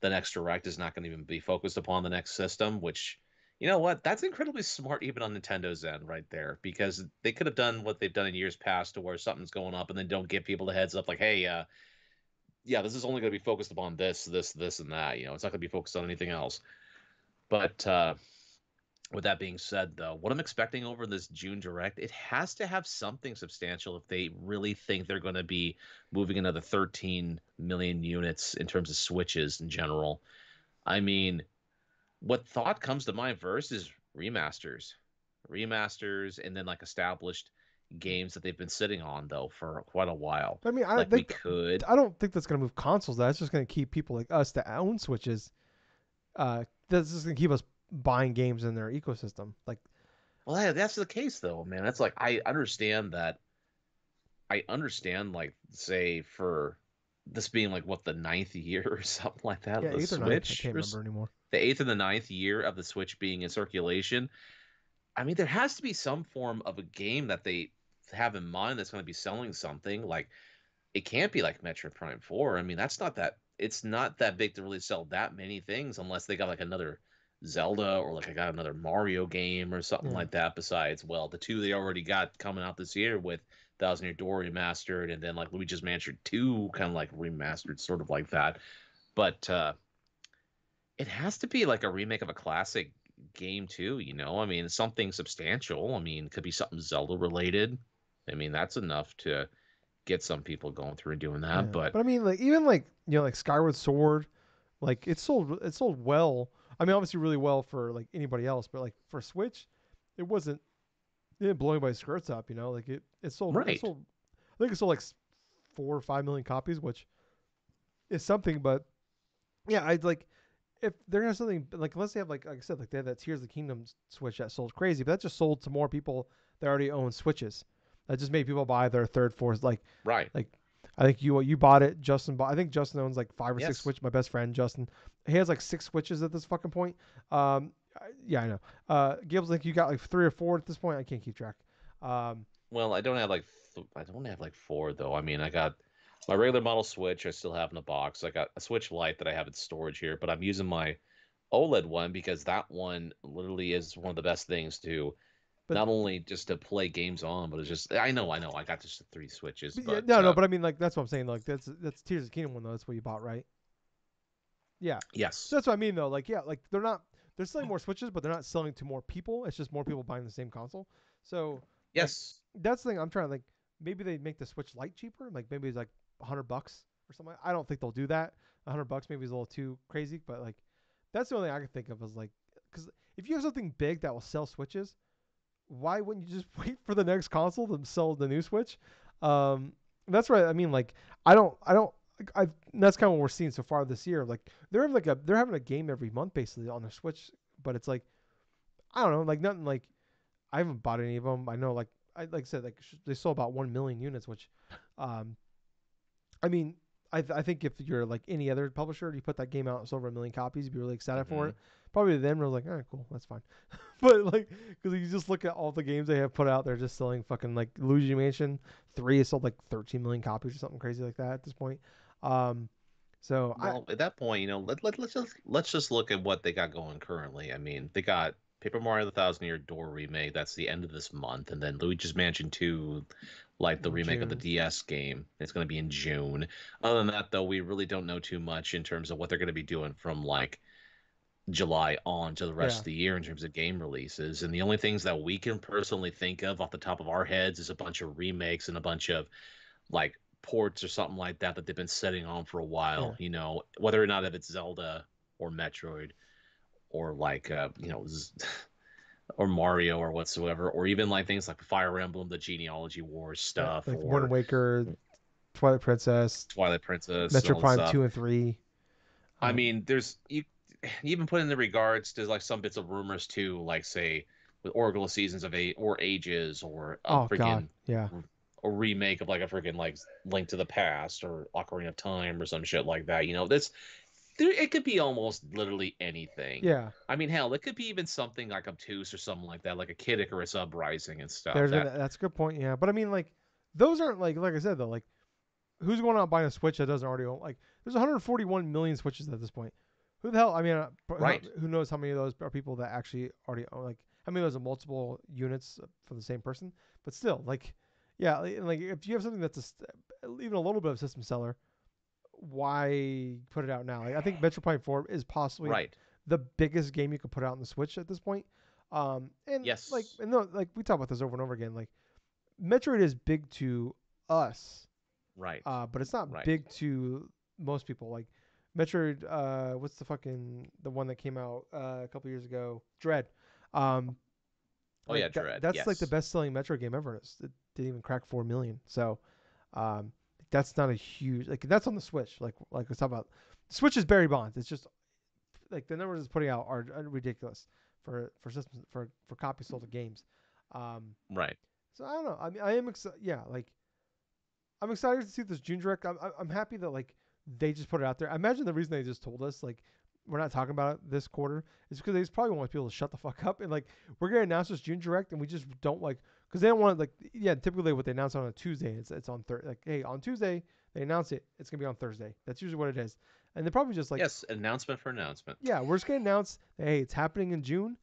the next direct is not going to even be focused upon the next system, which, you know what, that's incredibly smart even on Nintendo's end right there, because they could have done what they've done in years past to where something's going up and then don't give people the heads up like, hey, yeah, this is only going to be focused upon this, and that. It's not going to be focused on anything else. But with that being said, though, what I'm expecting over this June Direct, it has to have something substantial if they really think they're going to be moving another 13 million units in terms of Switches in general. I mean, what thought comes to mind first is remasters, and then like established games that they've been sitting on though for quite a while. But I mean, Like we could, I don't think that's gonna move consoles. That's just gonna keep people like us that own Switches. That's just gonna keep us buying games in their ecosystem. Like, well, that's the case though, man. That's like I understand, like, say, for this being like what the ninth year or something like that yeah, of the eighth or ninth, I Switch, can't remember anymore. the eighth and the ninth year of the Switch being in circulation. I mean, there has to be some form of a game that they have in mind that's going to be selling something. Like, it can't be like Metroid Prime 4. I mean, it's not that big to really sell that many things unless they got like another Zelda or like I got another Mario game or something Yeah, like that besides, well, the two they already got coming out this year with Thousand Year Door remastered and then like Luigi's Mansion 2 kind of like remastered sort of like that. But it has to be like a remake of a classic game too. I mean, something substantial. I mean, it could be something Zelda related. I mean, that's enough to get some people going through and doing that. yeah. But But I mean, like even like like Skyward Sword, like it sold well. I mean, obviously really well for like anybody else, but like for Switch, it wasn't it didn't blow anybody's skirts up. Like it right, sold. I think it sold like 4 or 5 million copies, which is something. But yeah, I'd like if they're gonna have something like unless they have like I said like they have that Tears of the Kingdom Switch that sold crazy, but that just sold to more people that already own Switches. That just made people buy their third, fourth. right, Like I think you bought it. Justin bought. I think Justin owns like 5 or 6 yes. Switch. My best friend Justin, he has like 6 Switches at this fucking point. Yeah, I know. Gables, like you got like 3 or 4 at this point. I can't keep track. Um, Well, I don't have like four though. I mean, I got my regular model Switch. I still have in the box. I got a Switch Lite that I have in storage here, but I'm using my OLED one because that one literally is one of the best things to but, not only just to play games on, but it's just I know I got just the three Switches, but yeah, but no. But I mean, like that's what I'm saying. Like that's Tears of the Kingdom one though. That's what you bought, right? Yeah. So yes, that's what I mean though. Like yeah, like they're selling more Switches, but they're not selling to more people. It's just more people buying the same console. So like yes, that's the thing I'm trying to like maybe they make the Switch Lite cheaper. Like maybe it's like $100 or something. I don't think they'll do that. $100 maybe is a little too crazy, but like that's the only thing I can think of is like because if you have something big that will sell Switches, why wouldn't you just wait for the next console to sell the new Switch? Um, that's right. I mean, like, I don't. I that's kind of what we're seeing so far this year. Like, they're having a game every month basically on their Switch, but it's like I don't know, like nothing. Like I haven't bought any of them. I know, like I said, like they sold about 1 million units, which, um, I mean, I think if you're like any other publisher, you put that game out and sold over 1 million copies, you'd be really excited for hmm it. Probably them, we're like, all right, cool, that's fine. But like, because you just look at all the games they have put out, they're just selling fucking like Luigi Mansion 3 has sold like 13 million copies or something crazy like that at this point. Um, so I Well, at that point, let's just look at what they got going currently. I mean, they got Paper Mario: The Thousand Year Door remake. That's the end of this month, and then Luigi's Mansion 2, like the in remake of the June, DS game. It's going to be in June. Other than that, though, we really don't know too much in terms of what they're going to be doing from like July on to the rest yeah, of the year in terms of game releases. And the only things that we can personally think of off the top of our heads is a bunch of remakes and a bunch of like ports or something like that that they've been setting on for a while. yeah, Whether or not if it's Zelda or Metroid or like or Mario or whatsoever, or even like things like Fire Emblem, the Genealogy Wars yeah, stuff, like Wind or Waker, Twilight Princess, Twilight Princess and Metro all this Prime stuff. 2 and 3. I Um, mean, there's you even put in the regards to like some bits of rumors too, like say with Oracle of Seasons of Eight or Ages or a oh God, freaking yeah, a remake of like a freaking like Link to the Past or Ocarina of Time or some shit like that. This It could be almost literally anything. Yeah, I mean, hell, it could be even something like obtuse or something like that, like a Kid Icarus Uprising and stuff. that's a good point. Yeah, but I mean, like, those aren't like I said though, like, who's going out buying a Switch that doesn't already own? Like, there's 141 million Switches at this point. Who the hell? I mean, right, who knows how many of those are people that actually already own? Like, how many of those are multiple units for the same person? But still, like, yeah, like if you have something that's even a little bit of system seller, why put it out now? Like, I think Metro Prime 4 is possibly right. the biggest game you could put out on the Switch at this point. And like, Yes, and no, like we talk about this over and over again. Like, Metroid is big to us, right, but it's not right. big to most people. Like, Metroid, what's the one that came out a couple years ago? Dread. Um, Oh yeah, like Dread. that's like the Yes, best selling Metroid game ever. It didn't even crack 4 million. So, um, that's not a huge, like, that's on the Switch. Like let's talk about Switch is Barry Bonds. It's just like the numbers it's putting out are ridiculous for systems for copies sold of games. Um, right. so I don't know. I mean, I am excited. Yeah, like, I'm excited to see this June direct. I'm happy that, like, they just put it out there. I imagine the reason they just told us, like, we're not talking about it this quarter is because they just probably want people to shut the fuck up, and, like, we're gonna announce this June direct and we just don't, like, because they don't want, like, yeah, typically what they announce on a Tuesday, it's on Thursday. Like, hey, on Tuesday they announce it, it's gonna be on Thursday. That's usually what it is, and they're probably just like, Yes, announcement for announcement. yeah, we're just gonna announce that, hey, it's happening in June.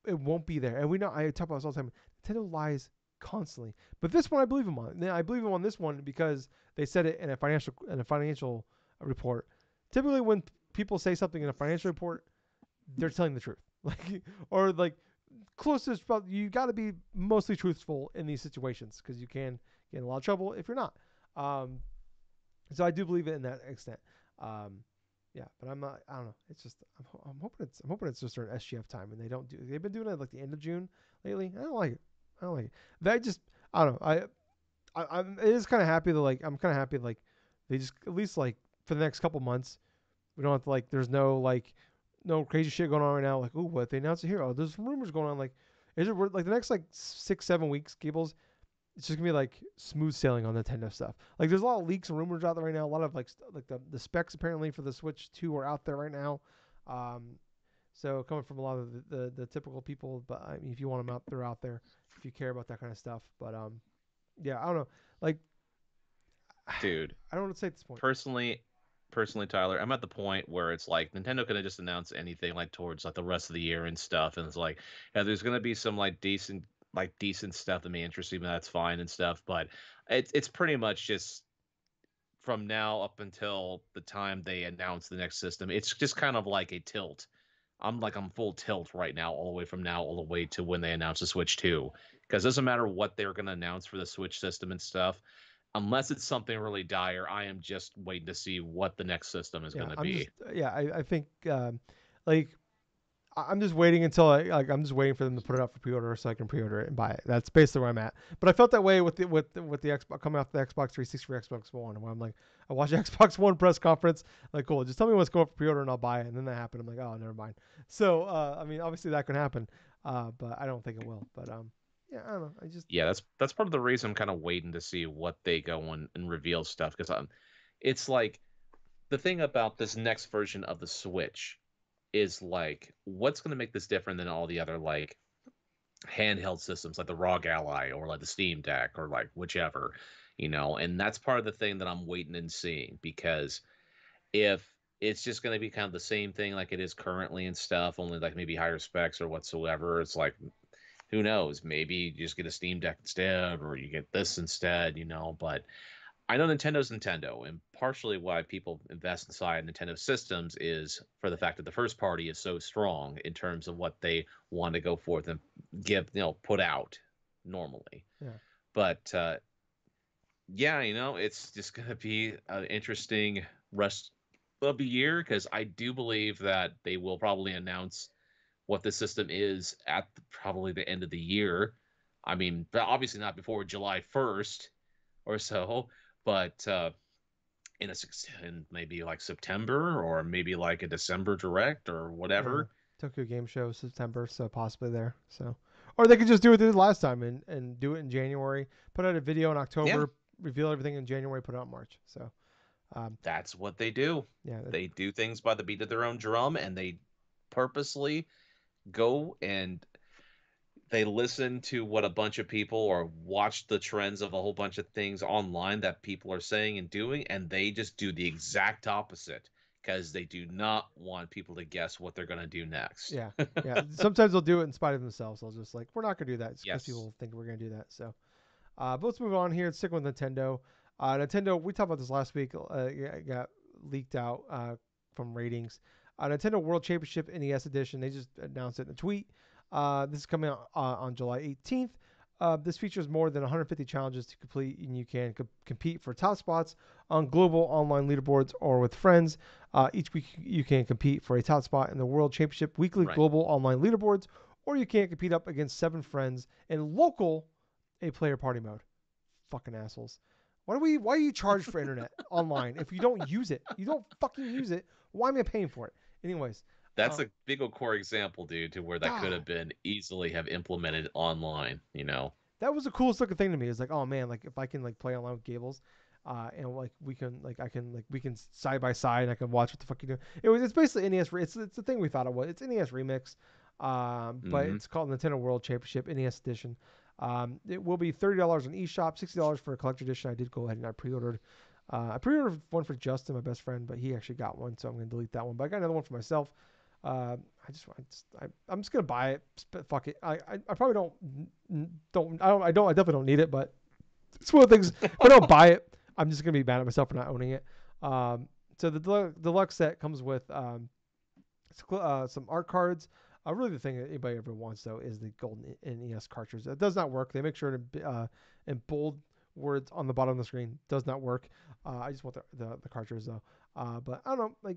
It won't be there. And we know, I talk about this all the time. Nintendo lies constantly, but this one I believe him on. I believe him on this one because they said it in a financial report. Typically, when people say something in a financial report, they're telling the truth. Like, or like, closest, but you got to be mostly truthful in these situations because you can get in a lot of trouble if you're not. Um, so I do believe it in that extent. Um, yeah, but I'm not. I don't know. It's just I'm hoping it's just during SGF time, and they don't do. They've been doing it at, like, the end of June lately. I don't like it. I don't like it. That just, I don't know. I'm it is kind of happy that, like, I'm kind of happy that, like, they just at least, like, for the next couple months we don't have to, like, there's no, like, no crazy shit going on right now. Like, oh, what they announced it here? Oh, there's some rumors going on. Like, is it like the next, like, 6-7 weeks, Gables? It's just gonna be like smooth sailing on Nintendo stuff. Like, there's a lot of leaks and rumors out there right now. A lot of, like, the specs apparently for the Switch 2 are out there right now. Um, so coming from a lot of the typical people, but I mean, if you want them out, they're out there. If you care about that kind of stuff, but yeah, I don't know. Like, Dude, I don't want to say at this point. personally, Tyler, I'm at the point where it's like Nintendo could have just announced anything like towards like the rest of the year and stuff, and it's like, yeah, there's gonna be some decent stuff that may interest you, but that's fine and stuff. But it's pretty much just from now up until the time they announce the next system, it's just kind of like a tilt. I'm full tilt right now, all the way from now all the way to when they announce the Switch 2. Because it doesn't matter what they're gonna announce for the Switch system and stuff, unless it's something really dire, I am just waiting to see what the next system is Yeah, gonna I'm be. just, yeah, I think, like, I'm just waiting until I'm just waiting for them to put it up for pre-order so I can pre-order it and buy it. That's basically where I'm at. But I felt that way with the Xbox coming off the Xbox 360 for Xbox One, where I'm like, I watched the Xbox One press conference, like, cool, just tell me what's going for pre-order and I'll buy it. And then that happened. I'm like, oh, never mind. So, I mean, obviously that can happen, but I don't think it will. But yeah, I don't know. I just, Yeah, that's part of the reason I'm kind of waiting to see what they go and reveal stuff, because it's like the thing about this next version of the Switch is like what's going to make this different than all the other like handheld systems like the ROG Ally or like the Steam Deck or like whichever, and that's part of the thing that I'm waiting and seeing, because if it's just going to be kind of the same thing like it is currently and stuff, only like maybe higher specs or whatsoever, it's like who knows, maybe you just get a Steam Deck instead or you get this instead, but I know Nintendo's Nintendo, and partially why people invest inside Nintendo systems is for the fact that the first party is so strong in terms of what they want to go forth and put out normally. yeah, But yeah, it's just going to be an interesting rest of the year, because I do believe that they will probably announce what the system is at probably the end of the year. I mean, but obviously not before July 1st or so, but in maybe like September or maybe like a December direct or yeah. whatever. Tokyo Game Show September, so possibly there. So, or they could just do what they did last time and do it in January. Put out a video in Yeah, October, reveal everything in January, put it out in March. So, That's what they do. Yeah, They do things by the beat of their own drum, and they purposely go and they listen to what a bunch of people or watch the trends of a whole bunch of things online that people are saying and doing, and they just do the exact opposite because they do not want people to guess what they're going to do next. yeah, yeah. Sometimes they'll do it in spite of themselves. They'll just like, we're not gonna do that because Yes. people think we're gonna do that. So, but let's move on here. Let's stick with Nintendo. Nintendo, we talked about this last week. It got leaked out from ratings. Nintendo World Championship NES Edition. They just announced it in a tweet. This is coming out on July 18th. This features more than 150 challenges to complete, and you can compete for top spots on global online leaderboards or with friends. Each week, you can compete for a top spot in the World Championship weekly Right. global online leaderboards, or you can compete up against 7 friends in local a player party mode. Fucking assholes. Why are you charged for internet online if you don't use it? You don't fucking use it. Why am I paying for it? Anyways, That's a big old core example, dude, to where that could God, have been easily have implemented online, you know. that was the coolest looking thing to me. It's like, oh man, like if I can like play online with Gables, and like we can like I can like we can side by side and I can watch what the fuck you do. It's basically NES. It's the thing we thought it was. It's NES remix, but Hmm. it's called Nintendo World Championship NES Edition. It will be $30 on eShop, $60 for a collector edition. I did go ahead and I pre-ordered. I pre-ordered one for Justin, my best friend, but he actually got one, so I'm gonna delete that one. But I got another one for myself. I'm just gonna buy it. Fuck it. I probably I definitely don't need it, but it's one of the things. If I don't buy it, I'm just gonna be mad at myself for not owning it. So the deluxe set comes with some art cards. Really, the thing that anybody ever wants though is the golden NES cartridge. It does not work. They make sure to in bold words on the bottom of the screen. Does not work. I just want the cartridge though. But I don't know. Like,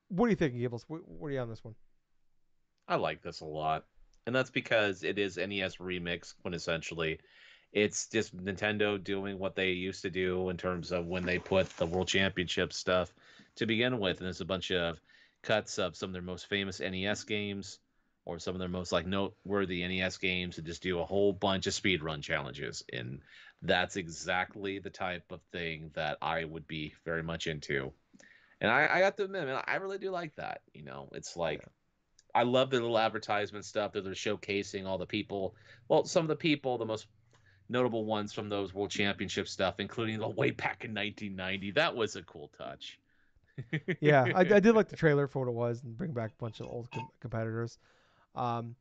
what do you think, Gables? What are you on this one? I like this a lot. And that's because it is NES remix quintessentially. It's just Nintendo doing what they used to do in terms of when they put the World Championship stuff to begin with. And there's a bunch of cuts of some of their most famous NES games or some of their most like noteworthy NES games and just do a whole bunch of speed run challenges. And that's exactly the type of thing that I would be very much into. And I have to admit, man, I really do like that. You know, it's Yeah. like I love their little advertisement stuff that they're showcasing all the people. Well, some of the people, the most notable ones from those World Championship stuff, including the way back in 1990. That was a cool touch. Yeah, I did like the trailer for what it was and bring back a bunch of old competitors. Um,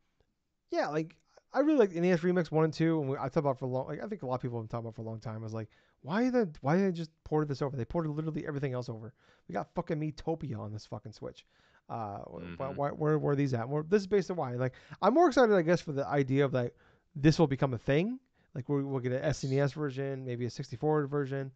yeah, like I really like NES Remix 1 and 2, and I talked about for a long. Like I think a lot of people have been talking about for a long time. I was like, why they just ported this over? They ported literally everything else over. We got fucking Metopia on this fucking Switch. Hmm. Where are these at? This is based on why. Like I'm more excited, I guess, for the idea of like this will become a thing. Like we'll get an Yes. SNES version, maybe a 64 version.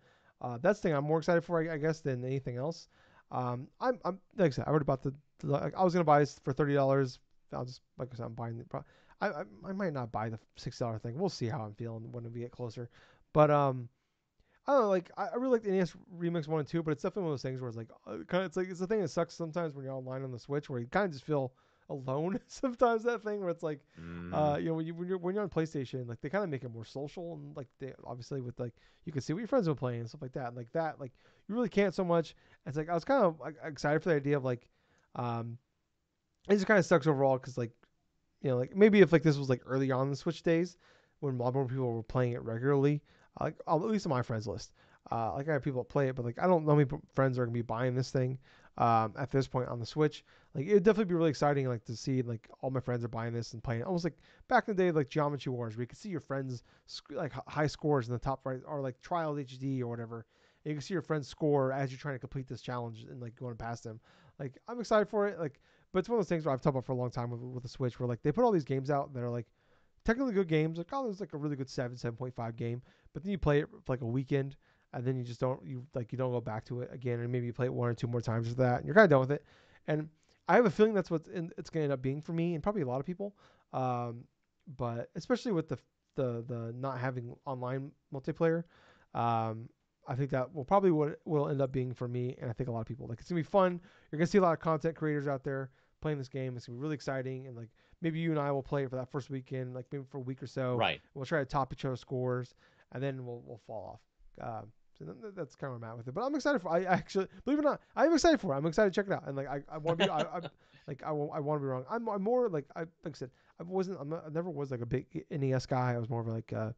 That's the thing I'm more excited for, I guess, than anything else. I'm like I said, I heard about like, I was gonna buy this for $30. I'll just like I said, I'm buying the. I might not buy the $6 thing. We'll see how I'm feeling when we get closer. But I don't know. Like I really like the NES Remix 1 and 2, but it's definitely one of those things where it's like kind of it's like it's the thing that sucks sometimes when you're online on the Switch, where you kind of just feel alone. Sometimes that thing where it's like, Hmm. when you're on PlayStation, like they kind of make it more social, and like they obviously with like you can see what your friends are playing and stuff like that, and like that like you really can't so much. It's like I was kind of like, excited for the idea of like, um, it just kind of sucks overall because like like maybe if like this was like early on in the Switch days when a lot more people were playing it regularly, like at least on my friends list, like I have people that play it, but like I don't know how many friends are gonna be buying this thing at this point on the Switch. Like it would definitely be really exciting, like to see like all my friends are buying this and playing it. Almost like back in the day, like Geometry Wars, where you could see your friends like high scores in the top right, or like Trial HD or whatever. And you can see your friends score as you're trying to complete this challenge and like going past them. Like I'm excited for it. Like but it's one of those things where I've talked about for a long time with the Switch, where like they put all these games out that are like technically good games. Like oh, there's like a really good 7.5 game, but then you play it for like a weekend, and then you just you don't go back to it again, and maybe you play it 1 or 2 more times with that, and you're kind of done with it. And I have a feeling that's it's going to end up being for me and probably a lot of people. But especially with the not having online multiplayer, um, I think that will probably what will end up being for me, and I think a lot of people like it's gonna be fun. You're gonna see a lot of content creators out there playing this game. It's gonna be really exciting, and like maybe you and I will play it for that first weekend, like maybe for a week or so. Right. We'll try to top each other's scores, and then we'll fall off. So that's kind of where I'm at with it. But I'm excited for. I actually, believe it or not, I'm excited for it. I'm excited to check it out. And like I want to be. I want to be wrong. I'm more like I said. I never was like a big NES guy. I was more of like I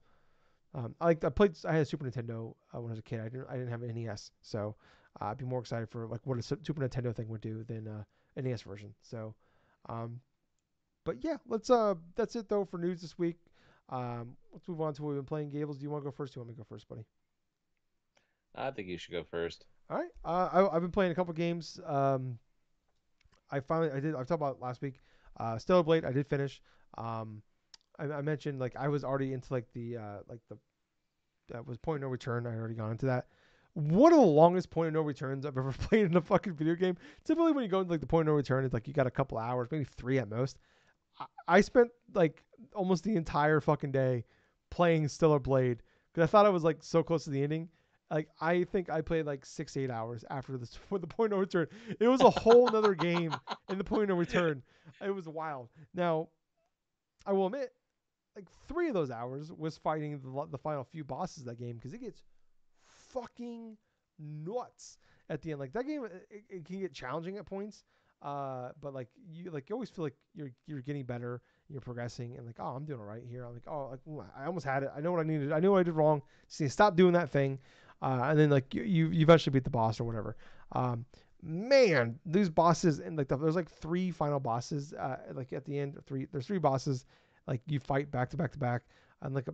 had a Super Nintendo when I was a kid. I didn't have an NES, so I'd be more excited for like what a Super Nintendo thing would do than NES version. So, um, but yeah, let's that's it though for news this week. Let's move on to what we've been playing. Gables, do you want to go first? Do you want me to go first, buddy? I think you should go first. All right. I've been playing a couple games. I talked about it last week. Stellar Blade, I did finish. Um, I mentioned like I was already into like the that was point of no return. I had already gone into that. One of the longest point of no returns I've ever played in a fucking video game. Typically, when you go into like the point of no return, it's like you got a couple hours, maybe 3 at most. I spent like almost the entire fucking day playing Stellar Blade because I thought I was like so close to the ending. Like I think I played like 6 8 hours after this for the point of no return. It was a whole nother game in the point of no return. It was wild. Now I will admit, like 3 of those hours was fighting the final few bosses of that game because it gets fucking nuts at the end. Like that game, it can get challenging at points. But you always feel like you're getting better, you're progressing, and like oh I'm doing all right here. I'm like oh like, I almost had it. I know what I needed. I knew what I did wrong. See, stop doing that thing, and then like you eventually beat the boss or whatever. Man, these bosses and like there's like 3 final bosses. Like at the end, there's 3 bosses. Like you fight back to back to back, and like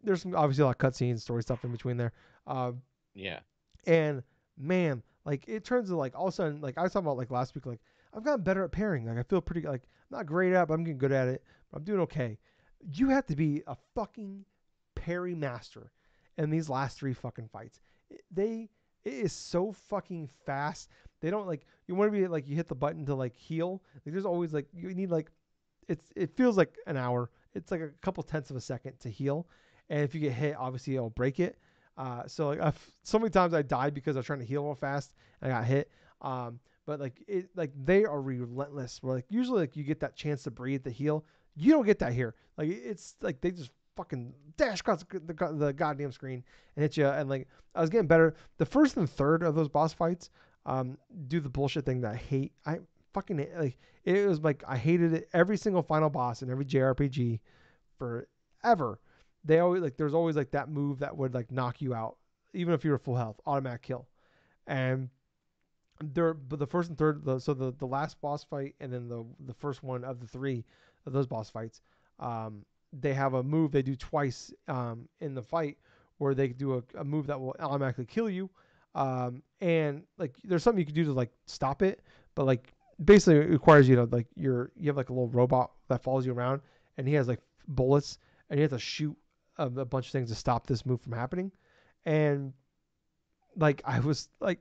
there's some obviously a lot of cutscenes, story stuff in between there. Um, Yeah. and man, like it turns to like all of a sudden, like I was talking about like last week, like I've gotten better at pairing. Like I feel pretty like not great at, it, but I'm getting good at it. But I'm doing okay. You have to be a fucking parry master in these last 3 fucking fights. It is so fucking fast. They don't like you want to be like you hit the button to like heal. Like there's always like you need like it feels like an hour. It's like a couple tenths of a second to heal, and if you get hit, obviously it'll break it. So like so many times I died because I was trying to heal real fast and I got hit. But like they are relentless. Where like usually like you get that chance to breathe to heal, you don't get that here. Like it's like they just fucking dash across the goddamn screen and hit you. And like I was getting better. The first and third of those boss fights, do the bullshit thing that I hate. I fucking like it was like I hated it. Every single final boss in every JRPG forever. They always like there's always like that move that would like knock you out, even if you're full health, automatic kill. And but the first and third, the last boss fight and then the first one of the 3 of those boss fights, they have a move they do twice in the fight where they do a move that will automatically kill you. And like there's something you can do to like stop it, but like basically it requires you to like you have like a little robot that follows you around and he has like bullets and you have to shoot a bunch of things to stop this move from happening. And like I was like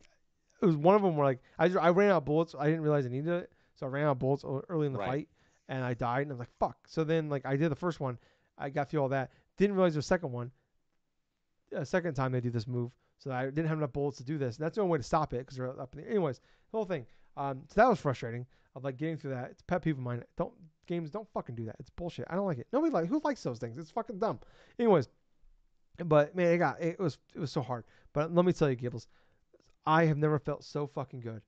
it was one of them where like I ran out of bullets. I didn't realize I needed it, so I ran out of bullets early in the Right. fight, and I died. And I was like, "Fuck!" So then like I did the first one, I got through all that. Didn't realize the second one. A second time they do this move, so I didn't have enough bullets to do this. And that's the only way to stop it because they're up in the. Anyways, the whole thing. So that was frustrating. Of like getting through that. It's a pet peeve of mine. Don't fucking do that. It's bullshit. I don't like it. Nobody who likes those things. It's fucking dumb. Anyways, but man, it was so hard. But let me tell you, Gables, I have never felt so fucking good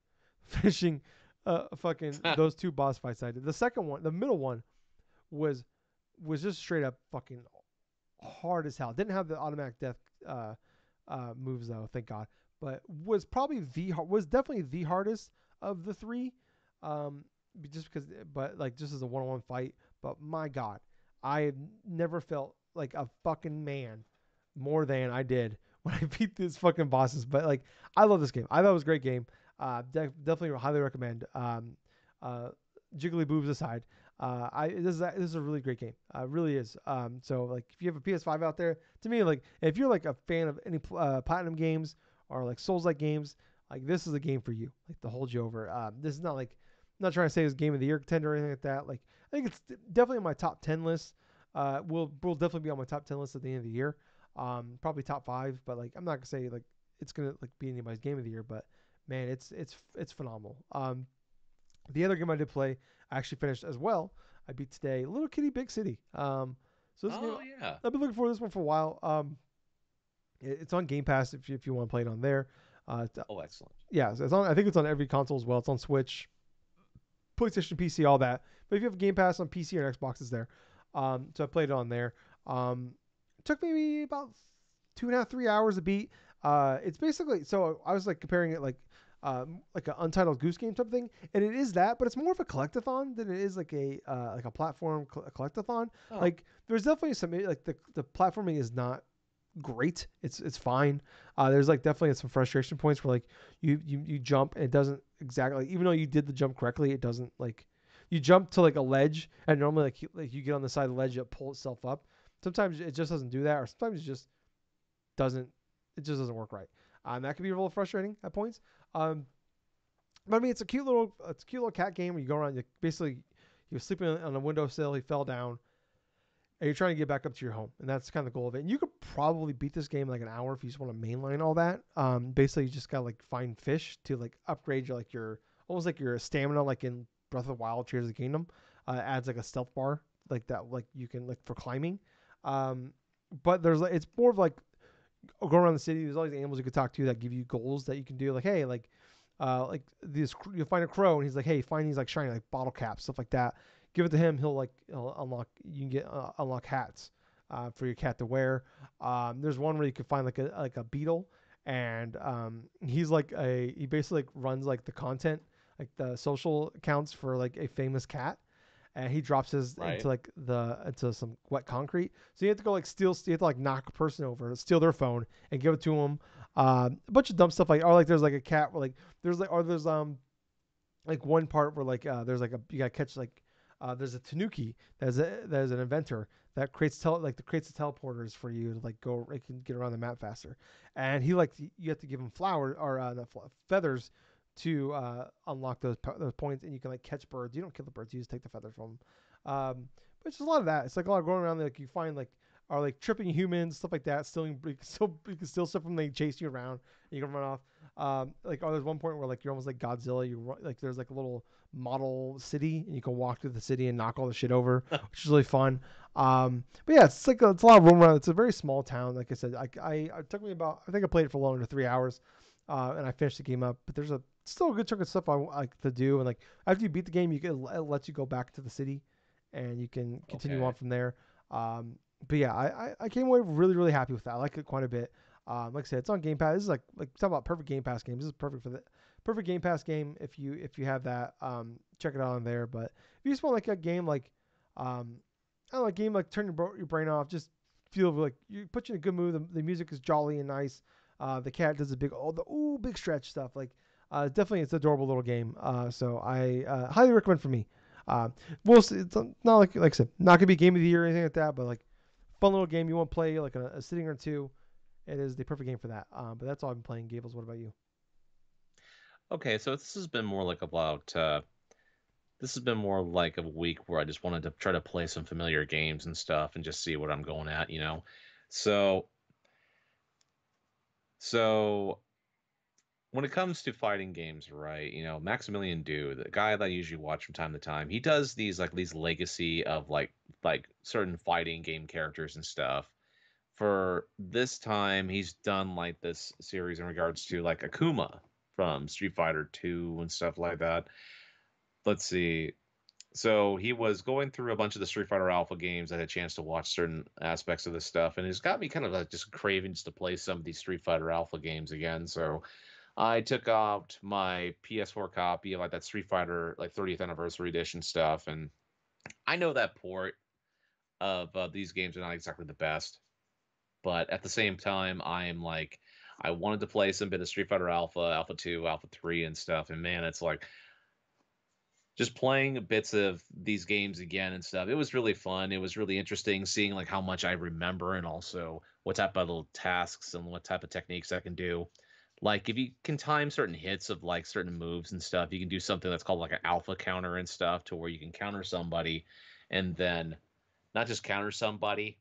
finishing fucking those 2 boss fights I did. The second one, the middle one, was just straight up fucking hard as hell. Didn't have the automatic death moves though, thank God. But was definitely the hardest of the 3. Um, just because, but like just as a one-on-one fight. But my God, I had never felt like a fucking man more than I did when I beat these fucking bosses. But like, I love this game. I thought it was a great game. Definitely highly recommend. Jiggly boobs aside, this is a really great game. Really is. So like, if you have a PS5 out there, to me, like, if you're like a fan of any platinum games or like Souls-like games, like this is a game for you. Like to hold you over. This is not like, I'm not trying to say it's game of the year contender or anything like that. Like, I think it's definitely on my top 10 list. Will definitely be on my top 10 list at the end of the year. Probably top 5, but like I'm not gonna say like it's gonna like be anybody's game of the year, but man, it's phenomenal. The other game I did play, I actually finished as well. I beat today, Little Kitty Big City. So this game Oh yeah. I've been looking for this one for a while. It's on Game Pass if you want to play it on there. Oh, excellent. Yeah, so it's on. I think it's on every console as well. It's on Switch, PlayStation, PC, all that. But if you have Game Pass on PC or Xbox, it's there. So I played it on there. It took maybe about 2.5, 3 hours to beat. It's basically, so I was like comparing it like an Untitled Goose Game type of thing, and it is that, but it's more of a collectathon than it is like a platform collectathon. Oh, Like there's definitely some like the platforming is not great. It's fine. There's like definitely some frustration points where like you jump and it doesn't exactly, even though you did the jump correctly, it doesn't like, you jump to like a ledge and normally like you get on the side of the ledge, it pull itself up. Sometimes it just doesn't do that, or sometimes doesn't it just doesn't work right. That can be a little frustrating at points. Um, but I mean, it's a cute little cat game where you go around. Basically, he was sleeping on a windowsill. He fell down, and you're trying to get back up to your home, and that's kind of the goal of it. And you could probably beat this game in like an hour if you just want to mainline all that. Basically, you just gotta like find fish to like upgrade your almost like your stamina, like in Breath of the Wild, Tears of the Kingdom. Adds like a stealth bar like that, like you can like for climbing. Um, but there's like, it's more of like go around the city. There's all these animals you can talk to that give you goals that you can do. Like, hey, like this, you'll find a crow, and he's like, hey, find these like shiny like bottle caps, stuff like that. Give it to him. He'll unlock. You can get unlock hats for your cat to wear. There's one where you can find like a beetle, and he basically like runs like the content, like the social accounts for like a famous cat, and he drops his right. into like into some wet concrete. So you have to go like you have to like knock a person over, steal their phone, and give it to him. A bunch of dumb stuff like, or like there's like a cat where there's like one part where there's like a you gotta catch like there's a tanuki that is an inventor that creates the teleporters for you to like go, it can get around the map faster, and you have to give him flower or feathers to unlock those points, and you can like catch birds. You don't kill the birds, you just take the feathers from them. But it's just a lot of that. It's like a lot of going around, like you find like are like tripping humans, stuff like that, stealing. You can steal stuff from them, they chase you around, and you can run off. There's one point where like you're almost like Godzilla. Like there's like a little model city, and you can walk through the city and knock all the shit over, which is really fun. But yeah, it's a lot of room around. It's a very small town. Like I said, it took me about, I think I played it for well under 3 hours, and I finished the game up. But there's still a good chunk of stuff I like to do, and like after you beat the game, it lets you go back to the city, and you can continue on Okay. from there. But yeah, I came away really really happy with that. I like it quite a bit. Like I said, it's on Game Pass. This is like talk about perfect Game Pass games. This is perfect for the perfect Game Pass game if you have that. Check it out on there. But if you just want like a game like I don't know, a game like turn your brain off, just feel like you put you in a good mood. The music is jolly and nice. The cat does a big stretch stuff. Like definitely it's an adorable little game. So I highly recommend for me. Uh, it's not like I said, not gonna be game of the year or anything like that, but like fun little game you want to play like a sitting or two. It is the perfect game for that. But that's all I've been playing. Gables, what about you? Okay, so this has been more like about this has been more like a week where I just wanted to try to play some familiar games and stuff and just see what I'm going at, you know. So so when it comes to fighting games, right, you know, Maximilian Dew, the guy that I usually watch from time to time, he does these legacy of like certain fighting game characters and stuff. For this time, he's done like this series in regards to like Akuma from Street Fighter 2 and stuff like that. Let's see. So he was going through a bunch of the Street Fighter Alpha games. I had a chance to watch certain aspects of this stuff, and it's got me kind of like just cravings to play some of these Street Fighter Alpha games again. So I took out my PS4 copy of like that Street Fighter like 30th anniversary edition stuff, and I know that port of these games are not exactly the best, but at the same time, I wanted to play some bit of Street Fighter Alpha, Alpha 2, Alpha 3, and stuff. And man, it's like just playing bits of these games again and stuff. It was really fun. It was really interesting seeing like how much I remember and also what type of little tasks and what type of techniques I can do. Like if you can time certain hits of like certain moves and stuff, you can do something that's called like an alpha counter and stuff to where you can counter somebody and then not just counter somebody,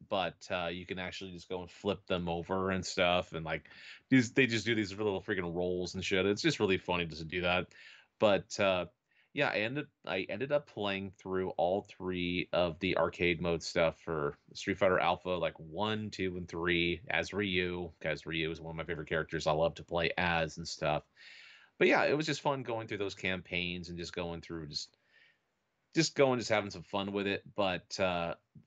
but you can actually just go and flip them over and stuff, and like they just do these little freaking rolls and shit. It's just really funny just to do that. But Yeah, I ended up playing through all three of the arcade mode stuff for Street Fighter Alpha, like 1, 2, and 3, as Ryu, because Ryu is one of my favorite characters I love to play as and stuff. But yeah, it was just fun going through those campaigns and just going through just having some fun with it. But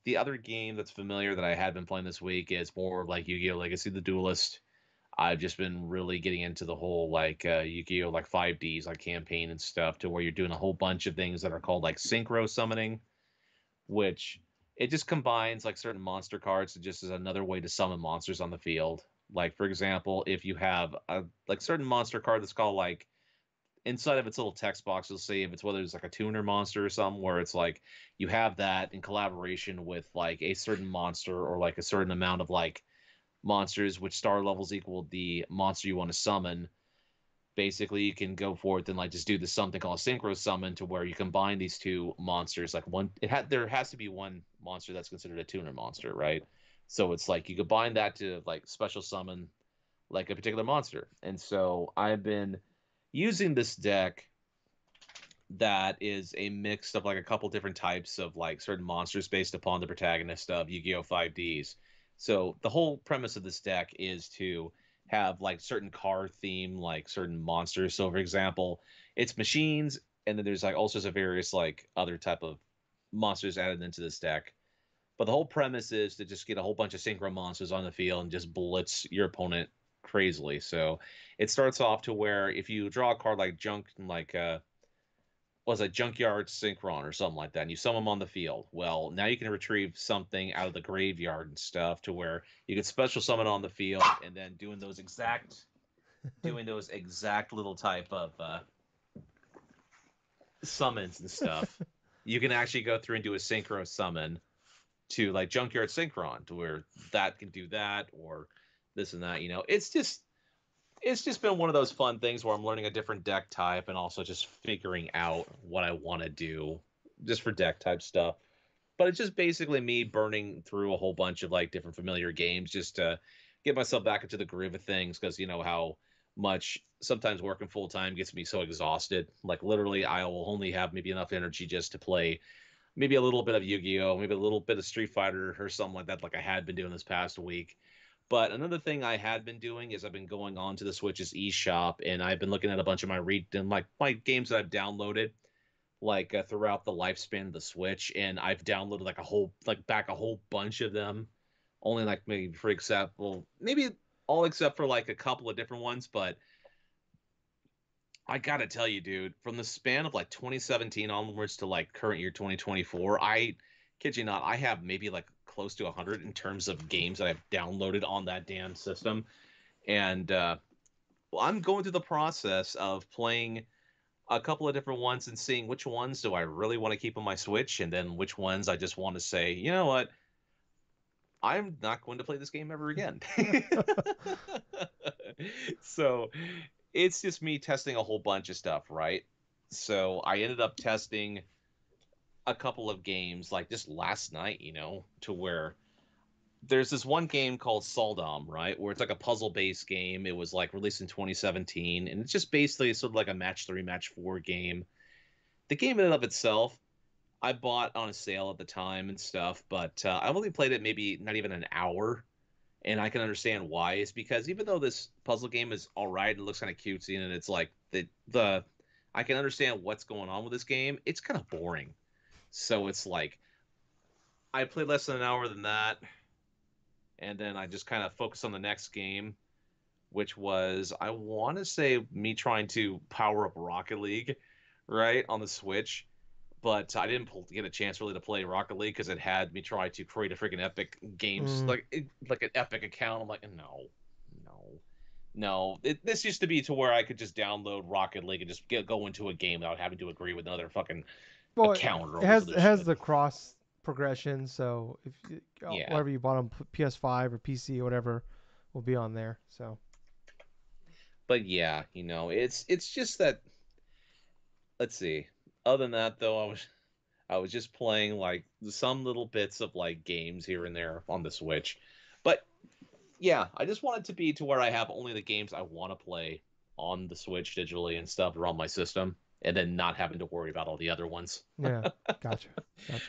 the other game that's familiar that I had been playing this week is more like Yu-Gi-Oh! Legacy: The Duelist. I've just been really getting into the whole like Yu-Gi-Oh! Like 5Ds, like campaign and stuff, to where you're doing a whole bunch of things that are called like synchro summoning, which it just combines like certain monster cards to just as another way to summon monsters on the field. Like for example, if you have a like certain monster card that's called like inside of its little text box, you'll see if it's whether it's like a tuner monster or something, where it's like you have that in collaboration with like a certain monster or like a certain amount of like monsters, which star levels equal the monster you want to summon. Basically, you can go forth and like just do this something called synchro summon, to where you combine these two monsters. Like there has to be one monster that's considered a tuner monster, right? So it's like you combine that to like special summon like a particular monster. And so I've been using this deck that is a mix of like a couple different types of like certain monsters based upon the protagonist of Yu-Gi-Oh! 5Ds. So the whole premise of this deck is to have like certain card theme, like certain monsters. So for example, it's machines, and then there's like all sorts of various like other type of monsters added into this deck. But the whole premise is to just get a whole bunch of synchro monsters on the field and just blitz your opponent crazily. So it starts off to where if you draw a card like junk, like was a junkyard synchron or something like that, and you summon them on the field. Well, now you can retrieve something out of the graveyard and stuff, to where you can special summon on the field, and then doing those exact little type of summons and stuff. You can actually go through and do a synchro summon to like junkyard synchron, to where that can do that or this and that. It's just been one of those fun things where I'm learning a different deck type and also just figuring out what I want to do just for deck type stuff. But it's just basically me burning through a whole bunch of like different familiar games just to get myself back into the groove of things, because you know how much sometimes working full time gets me so exhausted. Like literally I will only have maybe enough energy just to play maybe a little bit of Yu-Gi-Oh, maybe a little bit of Street Fighter or something like that, like I had been doing this past week. But another thing I had been doing is I've been going on to the Switch's eShop, and I've been looking at a bunch of my read and like my games that I've downloaded like throughout the lifespan of the Switch, and I've downloaded like a whole bunch of them. Only like maybe for example, maybe all except for like a couple of different ones, but I gotta tell you, dude, from the span of like 2017 onwards to like current year 2024, I kid you not, I have maybe like close to 100 in terms of games that I've downloaded on that damn system. And well, I'm going through the process of playing a couple of different ones and seeing which ones do I really want to keep on my Switch, and then which ones I just want to say, you know what, I'm not going to play this game ever again. So it's just me testing a whole bunch of stuff, right? So I ended up testing a couple of games like just last night, to where there's this one game called Soldom, right? Where it's like a puzzle based game. It was like released in 2017, and it's just basically sort of like a match 3, match 4 game. The game in and of itself, I bought on a sale at the time and stuff, but I've only played it maybe not even an hour, and I can understand why. It's because even though this puzzle game is all right and looks kind of cutesy, and it's like the I can understand what's going on with this game, it's kind of boring. So it's like I played less than an hour than that, and then I just kind of focused on the next game, which was I want to say me trying to power up Rocket League, right, on the Switch. But I didn't get a chance really to play Rocket League because it had me try to create a freaking Epic Games Mm. like an Epic account. I'm like, no, no, no. This used to be to where I could just download Rocket League and just go into a game without having to agree with another fucking Well, account or it all this has other it has shit. the cross progression, so if Yeah, whatever you bought on PS5 or PC or whatever will be on there. So but yeah, it's just that. Let's see. Other than that, though, I was just playing like some little bits of like games here and there on the Switch. But yeah, I just want it to be to where I have only the games I want to play on the Switch digitally and stuff or on my system. and then not having to worry about all the other ones. Yeah, gotcha, gotcha.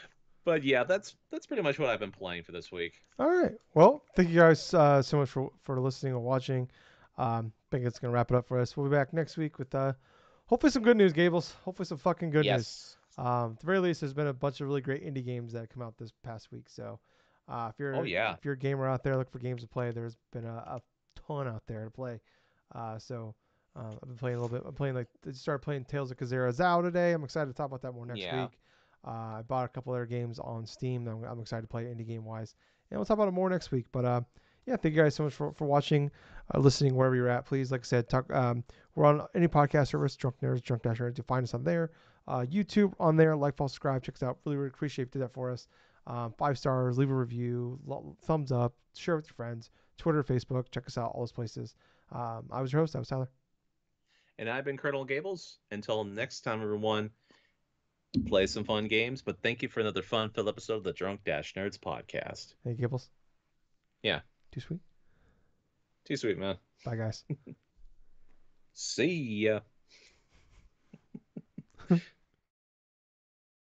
But yeah, that's pretty much what I've been playing for this week. All right. Well, thank you guys so much for listening and watching. I think it's gonna wrap it up for us. We'll be back next week with hopefully some good news, Gables. Hopefully some fucking good news. Yes. At the very least, there's been a bunch of really great indie games that have come out this past week. So if Oh you're yeah. if you're a gamer out there looking for games to play, there's been a ton out there to play. I've been playing a little bit. I'm playing I started playing Tales of Kazera Zao today. I'm excited to talk about that more next Yeah. week. I bought a couple other games on Steam that I'm excited to play indie game wise. And we'll talk about it more next week. But yeah, thank you guys so much for watching, listening wherever you're at. Please, like I said, we're on any podcast service, Drunk Nerds, Drunk Dash Nerds. You'll find us on there. YouTube on there. Like, follow, subscribe. Check us out. Really, really appreciate if you do that for us. 5 stars, leave a review, thumbs up, share with your friends. Twitter, Facebook. Check us out, all those places. I was your host. I was Tyler. And I've been Colonel Gables. Until next time, everyone, play some fun games. But thank you for another fun-filled episode of the Drunk Dash Nerds podcast. Hey, Gables. Yeah. Too sweet. Too sweet, man. Bye, guys. See ya.